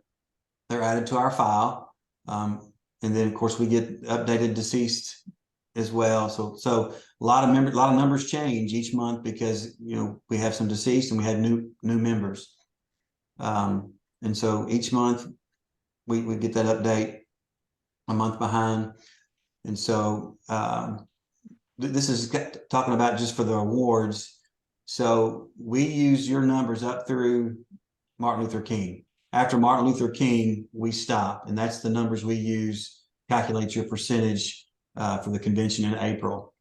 They're added to our file. And then of course we get updated deceased as well. So a lot of numbers change each month because, you know, we have some deceased and we had new members. And so each month we get that update a month behind. And so this is talking about just for the awards. So we use your numbers up through Martin Luther King. After Martin Luther King, we stop, and that's the numbers we use, calculate your percentage for the convention in April.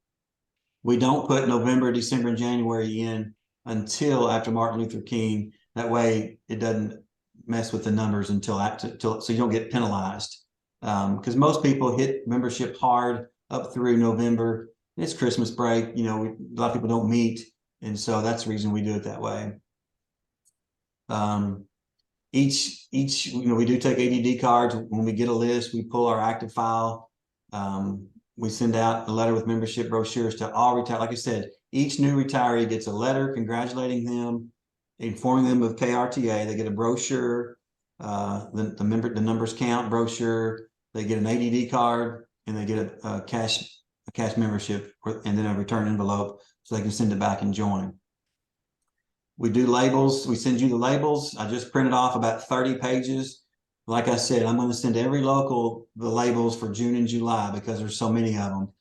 We don't put November, December, and January in until after Martin Luther King. That way it doesn't mess with the numbers until so you don't get penalized. Because most people hit membership hard up through November. It's Christmas break, you know, a lot of people don't meet. And so that's the reason we do it that way. Each, you know, we do take ADD cards. When we get a list, we pull our active file. We send out a letter with membership brochures to all retirees. Like I said, each new retiree gets a letter congratulating them, informing them of KRTA. They get a brochure, the numbers count brochure. They get an ADD card, and they get a cash membership, and then a return envelope so they can send it back and join. We do labels. We send you the labels. I just printed off about 30 pages. Like I said, I'm going to send every local the labels for June and July because there's so many of them.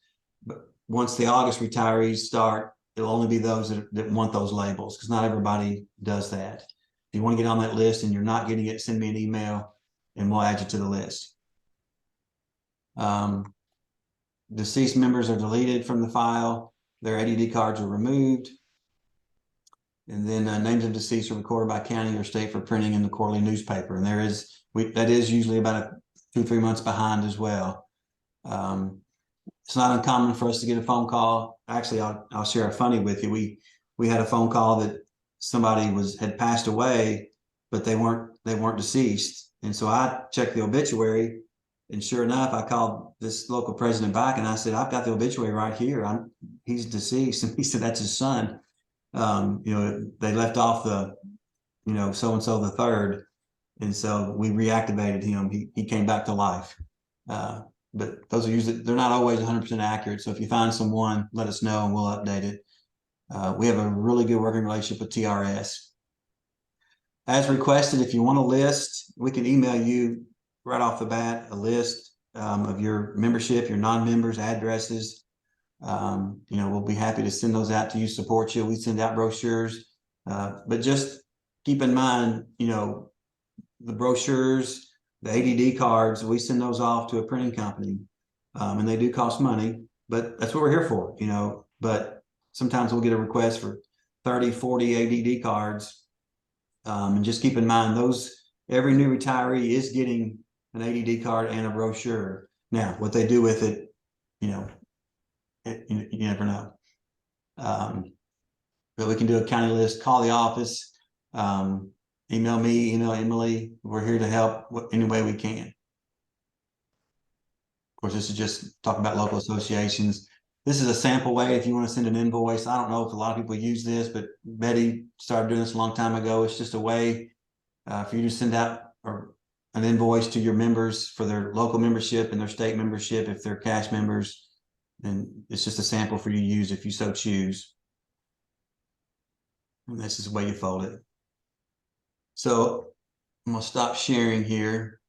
But once the August retirees start, it'll only be those that want those labels, because not everybody does that. If you want to get on that list and you're not getting it, send me an email and we'll add you to the list. Deceased members are deleted from the file. Their ADD cards are removed. And then names of deceased are recorded by county or state for printing in the quarterly newspaper. And that is usually about 2-3 months behind as well. It's not uncommon for us to get a phone call. Actually, I'll share a funny with you. We had a phone call that somebody had passed away, but they weren't deceased. And so I checked the obituary, and sure enough, I called this local president back and I said, "I've got the obituary right here. He's deceased." And he said, "That's his son." You know, they left off the, you know, so-and-so the third. And so we reactivated him. He came back to life. But those are usually, they're not always 100% accurate. So if you find someone, let us know and we'll update it. We have a really good working relationship with TRS. As requested, if you want a list, we can email you right off the bat a list of your membership, your non-members, addresses. You know, we'll be happy to send those out to you, support you. We send out brochures, but just keep in mind, you know, the brochures, the ADD cards, we send those off to a printing company, and they do cost money, but that's what we're here for, you know. But sometimes we'll get a request for 30, 40 ADD cards, and just keep in mind every new retiree is getting an ADD card and a brochure. Now, what they do with it, you know, you never know. But we can do a county list, call the office, email me, email Emily. We're here to help any way we can. Of course, this is just talking about local associations. This is a sample way if you want to send an invoice. I don't know if a lot of people use this, but Betty started doing this a long time ago. It's just a way for you to send out an invoice to your members for their local membership and their state membership if they're cash members. And it's just a sample for you to use if you so choose. And this is the way you fold it. So I'm gonna stop sharing here.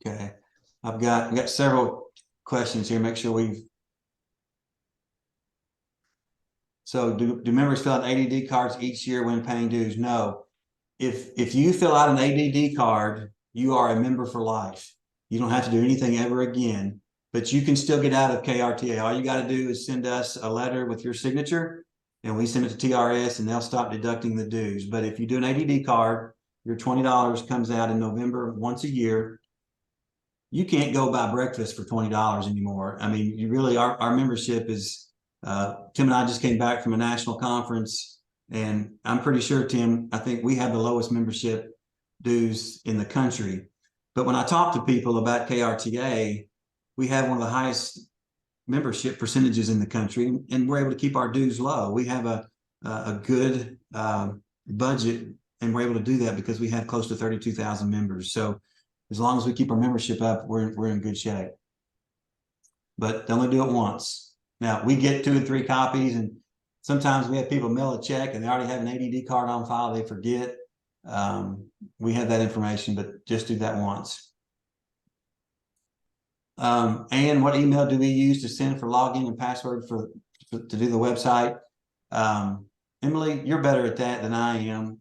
Okay, I've got several questions here. Make sure So do members fill out ADD cards each year when paying dues? No. If you fill out an ADD card, you are a member for life. You don't have to do anything ever again, but you can still get out of KRTA. All you got to do is send us a letter with your signature and we send it to TRS and they'll stop deducting the dues. But if you do an ADD card, your $20 comes out in November once a year. You can't go buy breakfast for $20 anymore. I mean, you really, our membership is, Tim and I just came back from a national conference and I'm pretty sure, Tim, I think we have the lowest membership dues in the country. But when I talk to people about KRTA, we have one of the highest membership percentages in the country, and we're able to keep our dues low. We have a good budget, and we're able to do that because we have close to 32,000 members. So as long as we keep our membership up, we're in good shape. But they only do it once. Now we get 2 and 3 copies, and sometimes we have people mail a check and they already have an ADD card on file. They forget. We have that information, but just do that once. And what email do we use to send for login and password to do the website? Emily, you're better at that than I am.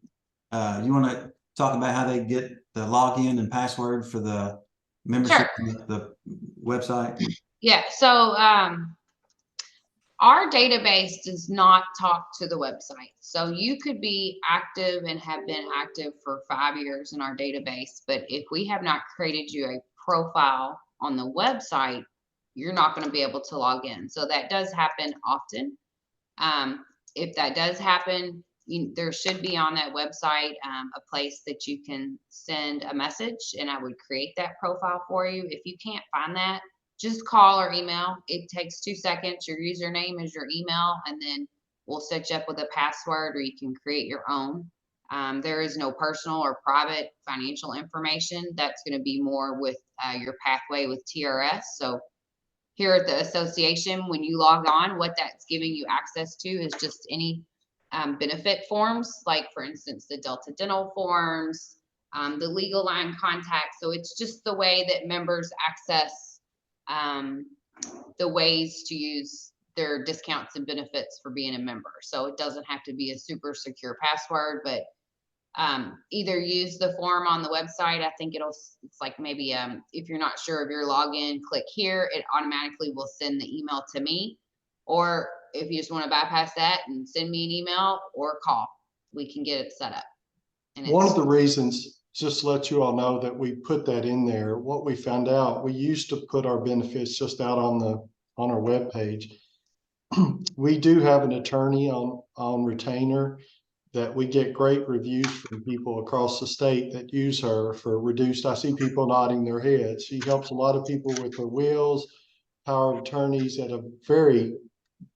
You want to talk about how they get the login and password for the membership, the website? Yeah, so our database does not talk to the website. So you could be active and have been active for 5 years in our database, but if we have not created you a profile on the website, you're not going to be able to log in. So that does happen often. If that does happen, there should be on that website a place that you can send a message, and I would create that profile for you. If you can't find that, just call or email. It takes 2 seconds. Your username is your email, and then we'll set you up with a password, or you can create your own. There is no personal or private financial information. That's going to be more with your pathway with TRS. So here at the association, when you log on, what that's giving you access to is just any benefit forms, like for instance, the Delta Dental forms, the legal line contact. So it's just the way that members access the ways to use their discounts and benefits for being a member. So it doesn't have to be a super secure password, but either use the form on the website. I think it's like maybe if you're not sure of your login, click here. It automatically will send the email to me. Or if you just want to bypass that and send me an email or call, we can get it set up. And one of the reasons, just to let you all know that we put that in there, what we found out, we used to put our benefits just out on our webpage. We do have an attorney on retainer that we get great reviews from people across the state that use her for reduced. I see people nodding their heads. She helps a lot of people with their wills, power of attorneys at a very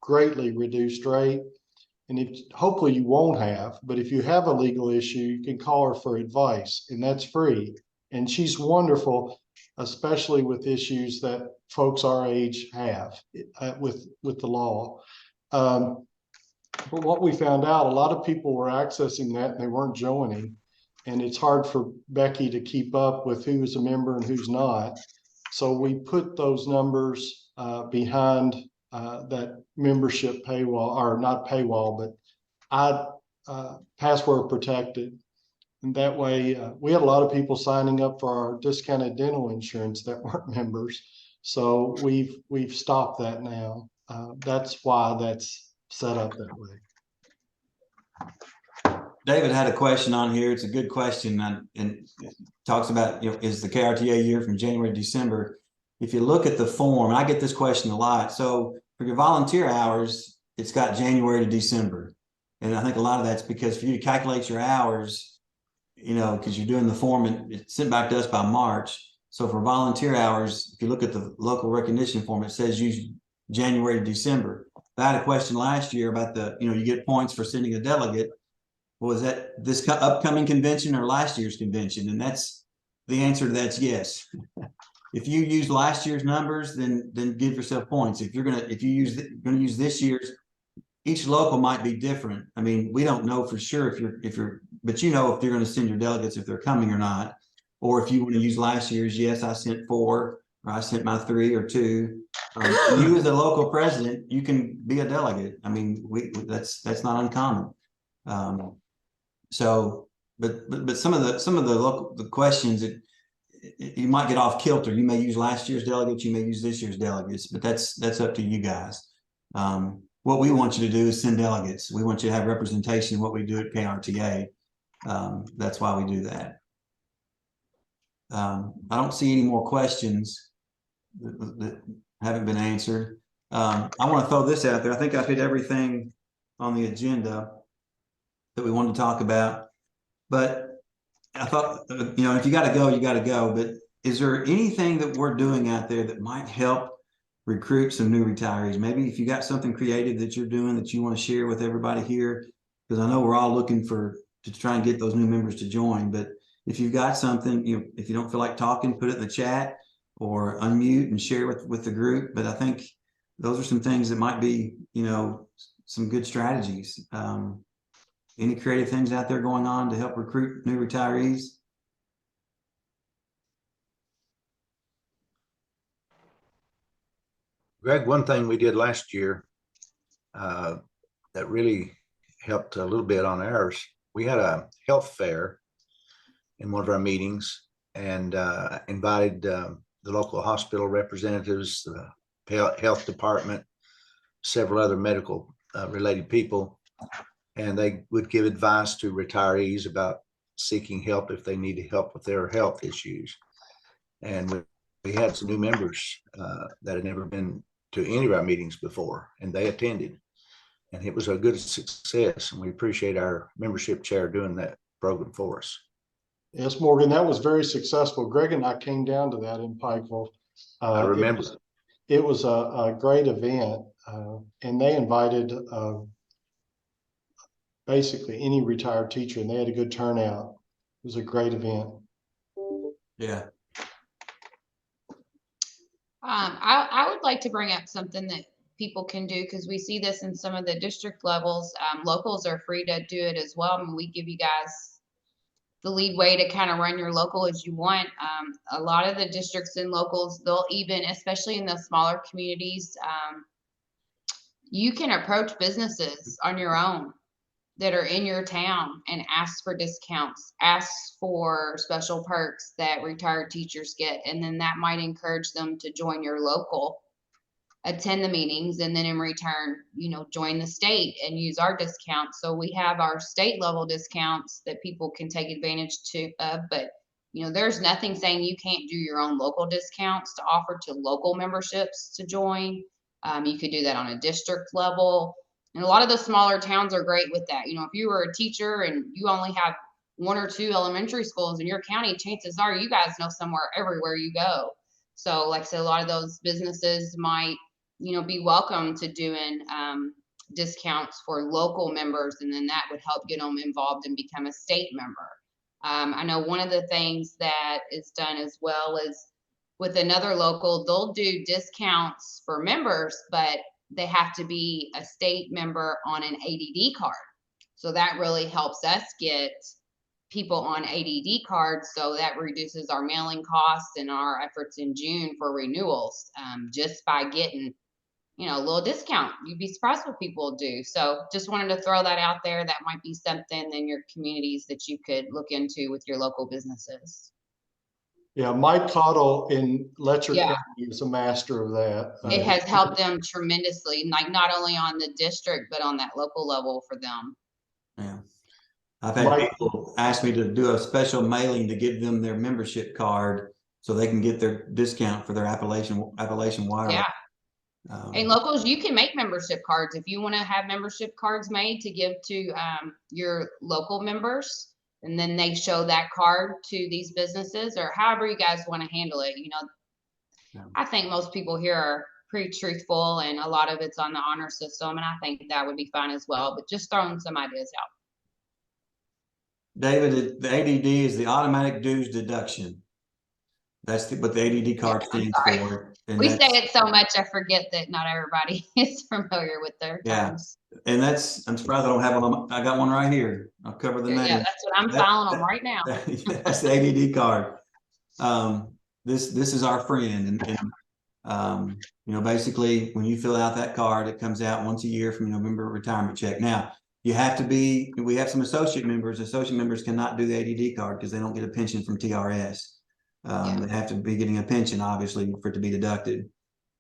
greatly reduced rate. And if hopefully you won't have, but if you have a legal issue, you can call her for advice, and that's free. And she's wonderful, especially with issues that folks our age have with the law. But what we found out, a lot of people were accessing that and they weren't joining. And it's hard for Becky to keep up with who is a member and who's not. So we put those numbers behind that membership paywall, or not paywall, but password protected. And that way, we had a lot of people signing up for our discounted dental insurance that weren't members. So we've stopped that now. That's why that's set up that way. David had a question on here. It's a good question, and it talks about, is the KRTA year from January to December? If you look at the form, and I get this question a lot. So for your volunteer hours, it's got January to December. And I think a lot of that's because for you to calculate your hours, because you're doing the form and it's sent back to us by March. So for volunteer hours, if you look at the local recognition form, it says use January to December. I had a question last year about you get points for sending a delegate. Was that this upcoming convention or last year's convention? And that's the answer to that's yes. If you use last year's numbers, then give yourself points. If you're gonna use this year's, each local might be different. I mean, we don't know for sure if you're, but if you're going to send your delegates, if they're coming or not, or if you want to use last year's. Yes, I sent 4, or I sent my 3 or 2. You as a local president, you can be a delegate. I mean, that's not uncommon. So, but some of the local questions, you might get off kilter. You may use last year's delegates, you may use this year's delegates, but that's up to you guys. What we want you to do is send delegates. We want you to have representation in what we do at KRTA. That's why we do that. I don't see any more questions that haven't been answered. I want to throw this out there. I think I've hit everything on the agenda that we wanted to talk about, but I thought, if you got to go, you got to go. But is there anything that we're doing out there that might help recruit some new retirees? Maybe if you got something creative that you're doing that you want to share with everybody here, because I know we're all looking to try and get those new members to join. But if you've got something, if you don't feel like talking, put it in the chat or unmute and share with the group. But I think those are some things that might be, some good strategies. Any creative things out there going on to help recruit new retirees? Greg, one thing we did last year that really helped a little bit on ours, we had a health fair in one of our meetings and invited the local hospital representatives, the health department, several other medical related people, and they would give advice to retirees about seeking help if they needed help with their health issues. And we had some new members that had never been to any of our meetings before, and they attended. And it was a good success, and we appreciate our membership chair doing that program for us. Yes, Morgan, that was very successful. Greg and I came down to that in Pikeville. I remember. It was a great event, and they invited basically any retired teacher, and they had a good turnout. It was a great event. Yeah. I would like to bring up something that people can do, because we see this in some of the district levels. Locals are free to do it as well. I mean, we give you guys the lead way to kind of run your local as you want. A lot of the districts and locals, they'll even, especially in the smaller communities, you can approach businesses on your own that are in your town and ask for discounts, ask for special perks that retired teachers get. And then that might encourage them to join your local, attend the meetings, and then in return, join the state and use our discounts. So we have our state level discounts that people can take advantage of, but there's nothing saying you can't do your own local discounts to offer to local memberships to join. You could do that on a district level. And a lot of the smaller towns are great with that. If you were a teacher and you only have 1 or 2 elementary schools in your county, chances are you guys know somewhere everywhere you go. So like I said, a lot of those businesses might, be welcome to doing discounts for local members, and then that would help get them involved and become a state member. I know one of the things that is done as well is with another local, they'll do discounts for members, but they have to be a state member on an ADD card. So that really helps us get people on ADD cards. So that reduces our mailing costs and our efforts in June for renewals, just by getting, a little discount. You'd be surprised what people do. So just wanted to throw that out there. That might be something in your communities that you could look into with your local businesses. Yeah, Mike Cottle in Letcher County is a master of that. It has helped them tremendously, like not only on the district, but on that local level for them. Yeah. I've had people ask me to do a special mailing to give them their membership card so they can get their discount for their Appalachian Water. Yeah. And locals, you can make membership cards if you want to have membership cards made to give to your local members, and then they show that card to these businesses, or however you guys want to handle it. I think most people here are pretty truthful, and a lot of it's on the honor system, and I think that would be fine as well. But just throwing some ideas out. David, the ADD is the automatic dues deduction. That's what the ADD card stands for. And we say it so much, I forget that not everybody is familiar with their terms. And I'm surprised I don't have one. I got one right here. I'll cover the name. Yeah, that's what I'm filing on right now. That's the ADD card. This is our friend, and basically when you fill out that card, it comes out once a year from your member retirement check. Now we have some associate members. Associate members cannot do the ADD card because they don't get a pension from TRS. They have to be getting a pension, obviously, for it to be deducted.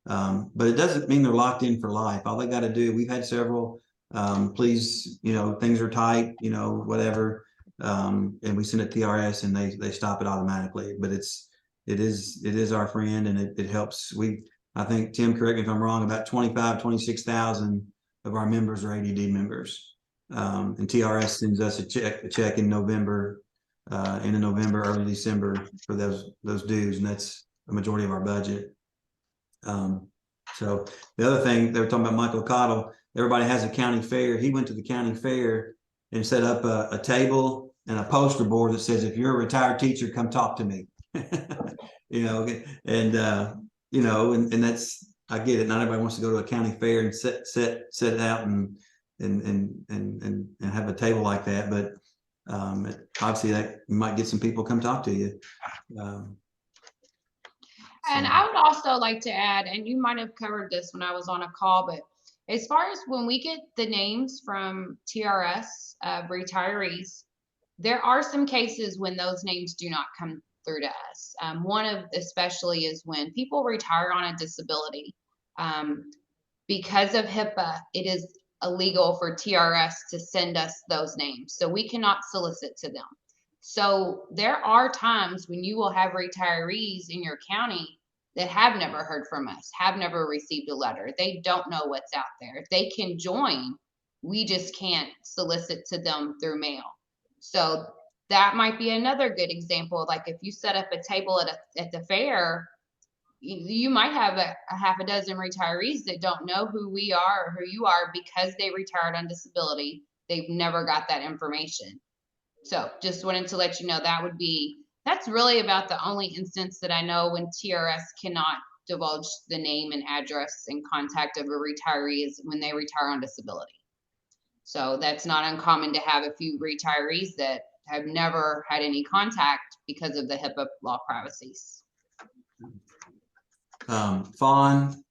But it doesn't mean they're locked in for life. All they got to do, we've had several, please, things are tight, whatever. And we send it to TRS and they stop it automatically, but it is our friend, and it helps. I think, Tim, correct me if I'm wrong, about 26,000 of our members are ADD members. And TRS sends us a check in November, end of November, early December for those dues, and that's the majority of our budget. So the other thing, they were talking about Michael Cottle. Everybody has a county fair. He went to the county fair and set up a table and a poster board that says, "If you're a retired teacher, come talk to me." And that's, I get it. Not everybody wants to go to a county fair and set it out and have a table like that. But obviously that you might get some people come talk to you. And I would also like to add, and you might have covered this when I was on a call, but as far as when we get the names from TRS of retirees, there are some cases when those names do not come through to us. One of especially is when people retire on a disability. Because of HIPAA, it is illegal for TRS to send us those names, so we cannot solicit to them. So there are times when you will have retirees in your county that have never heard from us, have never received a letter. They don't know what's out there. If they can join, we just can't solicit to them through mail. So that might be another good example. Like if you set up a table at the fair, you might have a half a dozen retirees that don't know who we are or who you are because they retired on disability. They've never got that information. So just wanted to let you know that's really about the only instance that I know when TRS cannot divulge the name and address and contact of a retiree is when they retire on disability. So that's not uncommon to have a few retirees that have never had any contact because of the HIPAA law privacies. Fawn,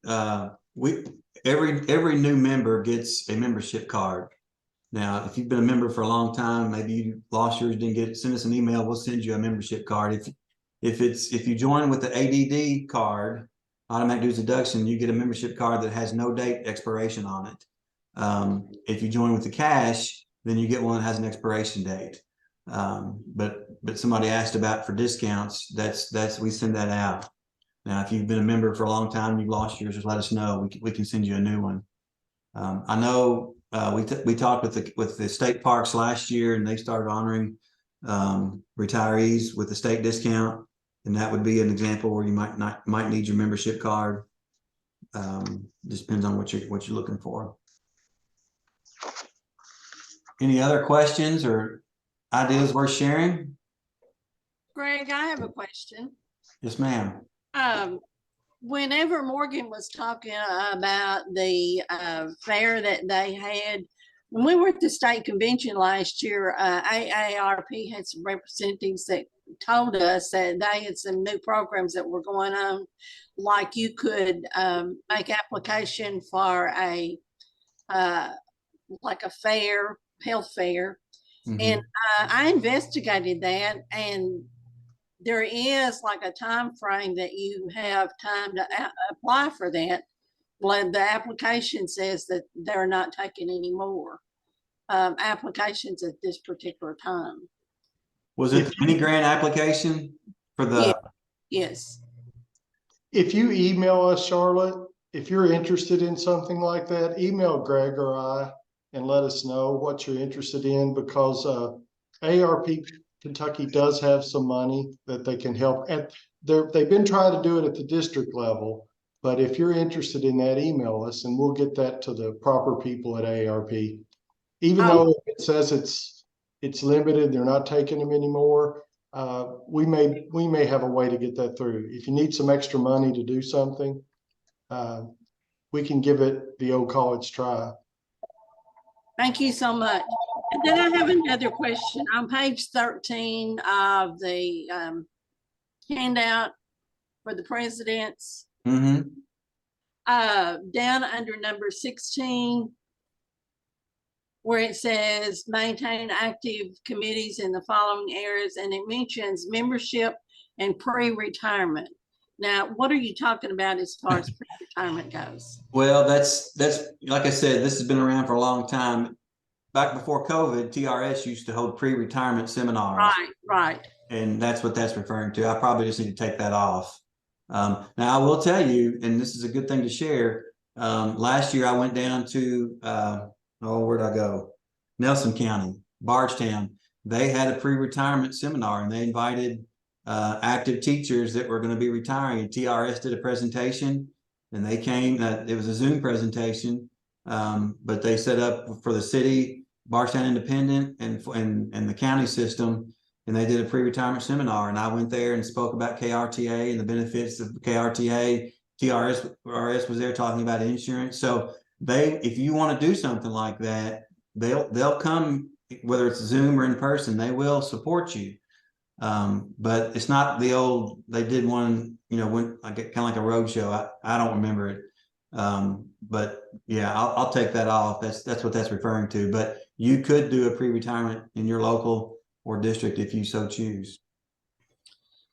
every new member gets a membership card. Now, if you've been a member for a long time, maybe you lost yours, didn't get it, send us an email. We'll send you a membership card. If you join with the ADD card, automatic dues deduction, you get a membership card that has no date expiration on it. If you join with the cash, then you get one that has an expiration date. But somebody asked about for discounts. We send that out. Now, if you've been a member for a long time, you've lost yours, just let us know. We can send you a new one. I know we talked with the state parks last year, and they started honoring retirees with the state discount, and that would be an example where you might need your membership card. Just depends on what you're looking for. Any other questions or ideas worth sharing? Greg, I have a question. Yes, ma'am. Whenever Morgan was talking about the fair that they had, when we were at the state convention last year, AARP had some representatives that told us that they had some new programs that were going on, like you could make application for a fair, health fair. Mm-hmm. And I investigated that, and there is like a time frame that you have time to apply for that. Well, the application says that they're not taking any more applications at this particular time. Was it the mini grant application for the? Yes. If you email us, Charlotte, if you're interested in something like that, email Greg or I and let us know what you're interested in, because AARP Kentucky does have some money that they can help. And they've been trying to do it at the district level, but if you're interested in that, email us and we'll get that to the proper people at AARP. Even though it says it's limited, they're not taking them anymore. We may have a way to get that through. If you need some extra money to do something, we can give it the old college try. Thank you so much. And then I have another question. On page 13 of the handout for the presidents, Mm-hmm. down under number 16, where it says maintain active committees in the following areas, and it mentions membership and pre-retirement. Now, what are you talking about as far as pre-retirement goes? Well, that's like I said, this has been around for a long time. Back before COVID, TRS used to hold pre-retirement seminars. Right, right. And that's what that's referring to. I probably just need to take that off. Now I will tell you, and this is a good thing to share. Last year I went down to, where'd I go? Nelson County, Bardstown. They had a pre-retirement seminar and they invited active teachers that were going to be retiring. And TRS did a presentation and they came, it was a Zoom presentation, but they set up for the city, Bardstown Independent and the county system. And they did a pre-retirement seminar and I went there and spoke about KRTA and the benefits of KRTA. TRS was there talking about insurance. So if you want to do something like that, they'll come, whether it's Zoom or in person, they will support you. But it's not the old, they did one, when I get kind of like a road show. I don't remember it. But yeah, I'll take that off. That's what that's referring to. But you could do a pre-retirement in your local or district if you so choose.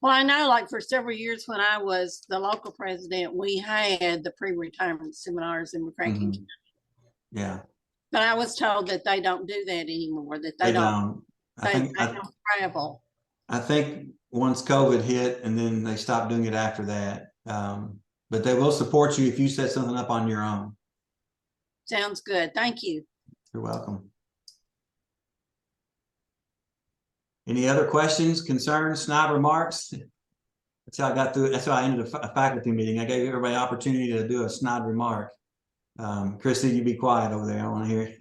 Well, I know like for several years when I was the local president, we had the pre-retirement seminars in McCracken County. Yeah. But I was told that they don't do that anymore, that They they don't travel. I think once COVID hit and then they stopped doing it after that. But they will support you if you set something up on your own. Sounds good. Thank you. You're welcome. Any other questions, concerns, snide remarks? That's how I got through it. That's how I ended a faculty meeting. I gave everybody an opportunity to do a snide remark. Christy, you be quiet over there. I want to hear it.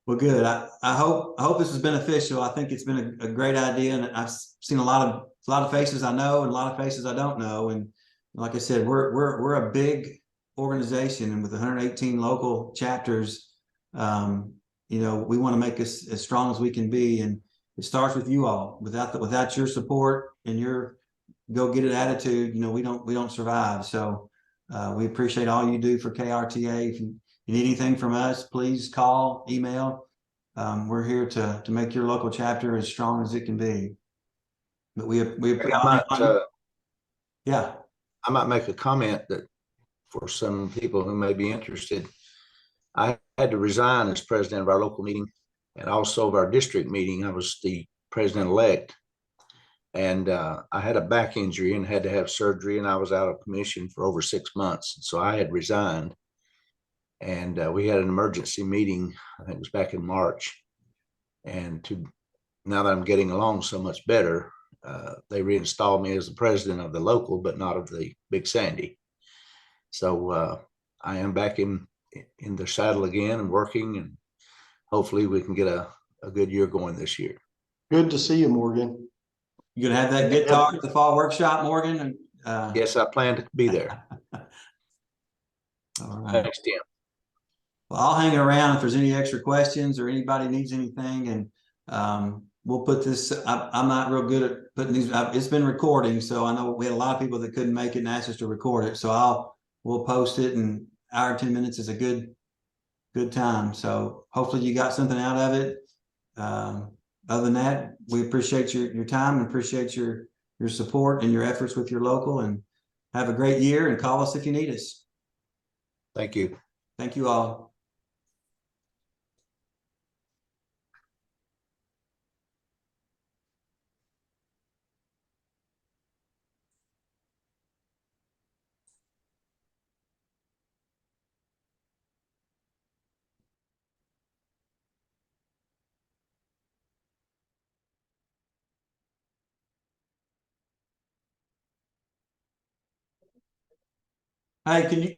Well, good. I hope this is beneficial. I think it's been a great idea, and I've seen a lot of faces I know and a lot of faces I don't know. And like I said, we're a big organization, and with 118 local chapters, we want to make us as strong as we can be, and it starts with you all. Without your support and your go get it attitude, we don't survive. So we appreciate all you do for KRTA. If you need anything from us, please call, email. We're here to make your local chapter as strong as it can be. But yeah. I might make a comment that for some people who may be interested, I had to resign as president of our local meeting and also of our district meeting. I was the president-elect, and I had a back injury and had to have surgery, and I was out of commission for over 6 months. So I had resigned, and we had an emergency meeting. I think it was back in March. And now that I'm getting along so much better, they reinstalled me as the president of the local, but not of the Big Sandy. So I am back in the saddle again and working, and hopefully we can get a good year going this year. Good to see you, Morgan. You gonna have that guitar at the fall workshop, Morgan? Yes, I plan to be there. All right. Thanks, Tim. Well, I'll hang around if there's any extra questions or anybody needs anything, and we'll put this. I'm not real good at putting these. It's been recording, so I know we had a lot of people that couldn't make it and asked us to record it. So we'll post it, and hour 10 minutes is a good time. So hopefully you got something out of it. Other than that, we appreciate your time and appreciate your support and your efforts with your local, and have a great year, and call us if you need us. Thank you. Thank you all. Hey, can you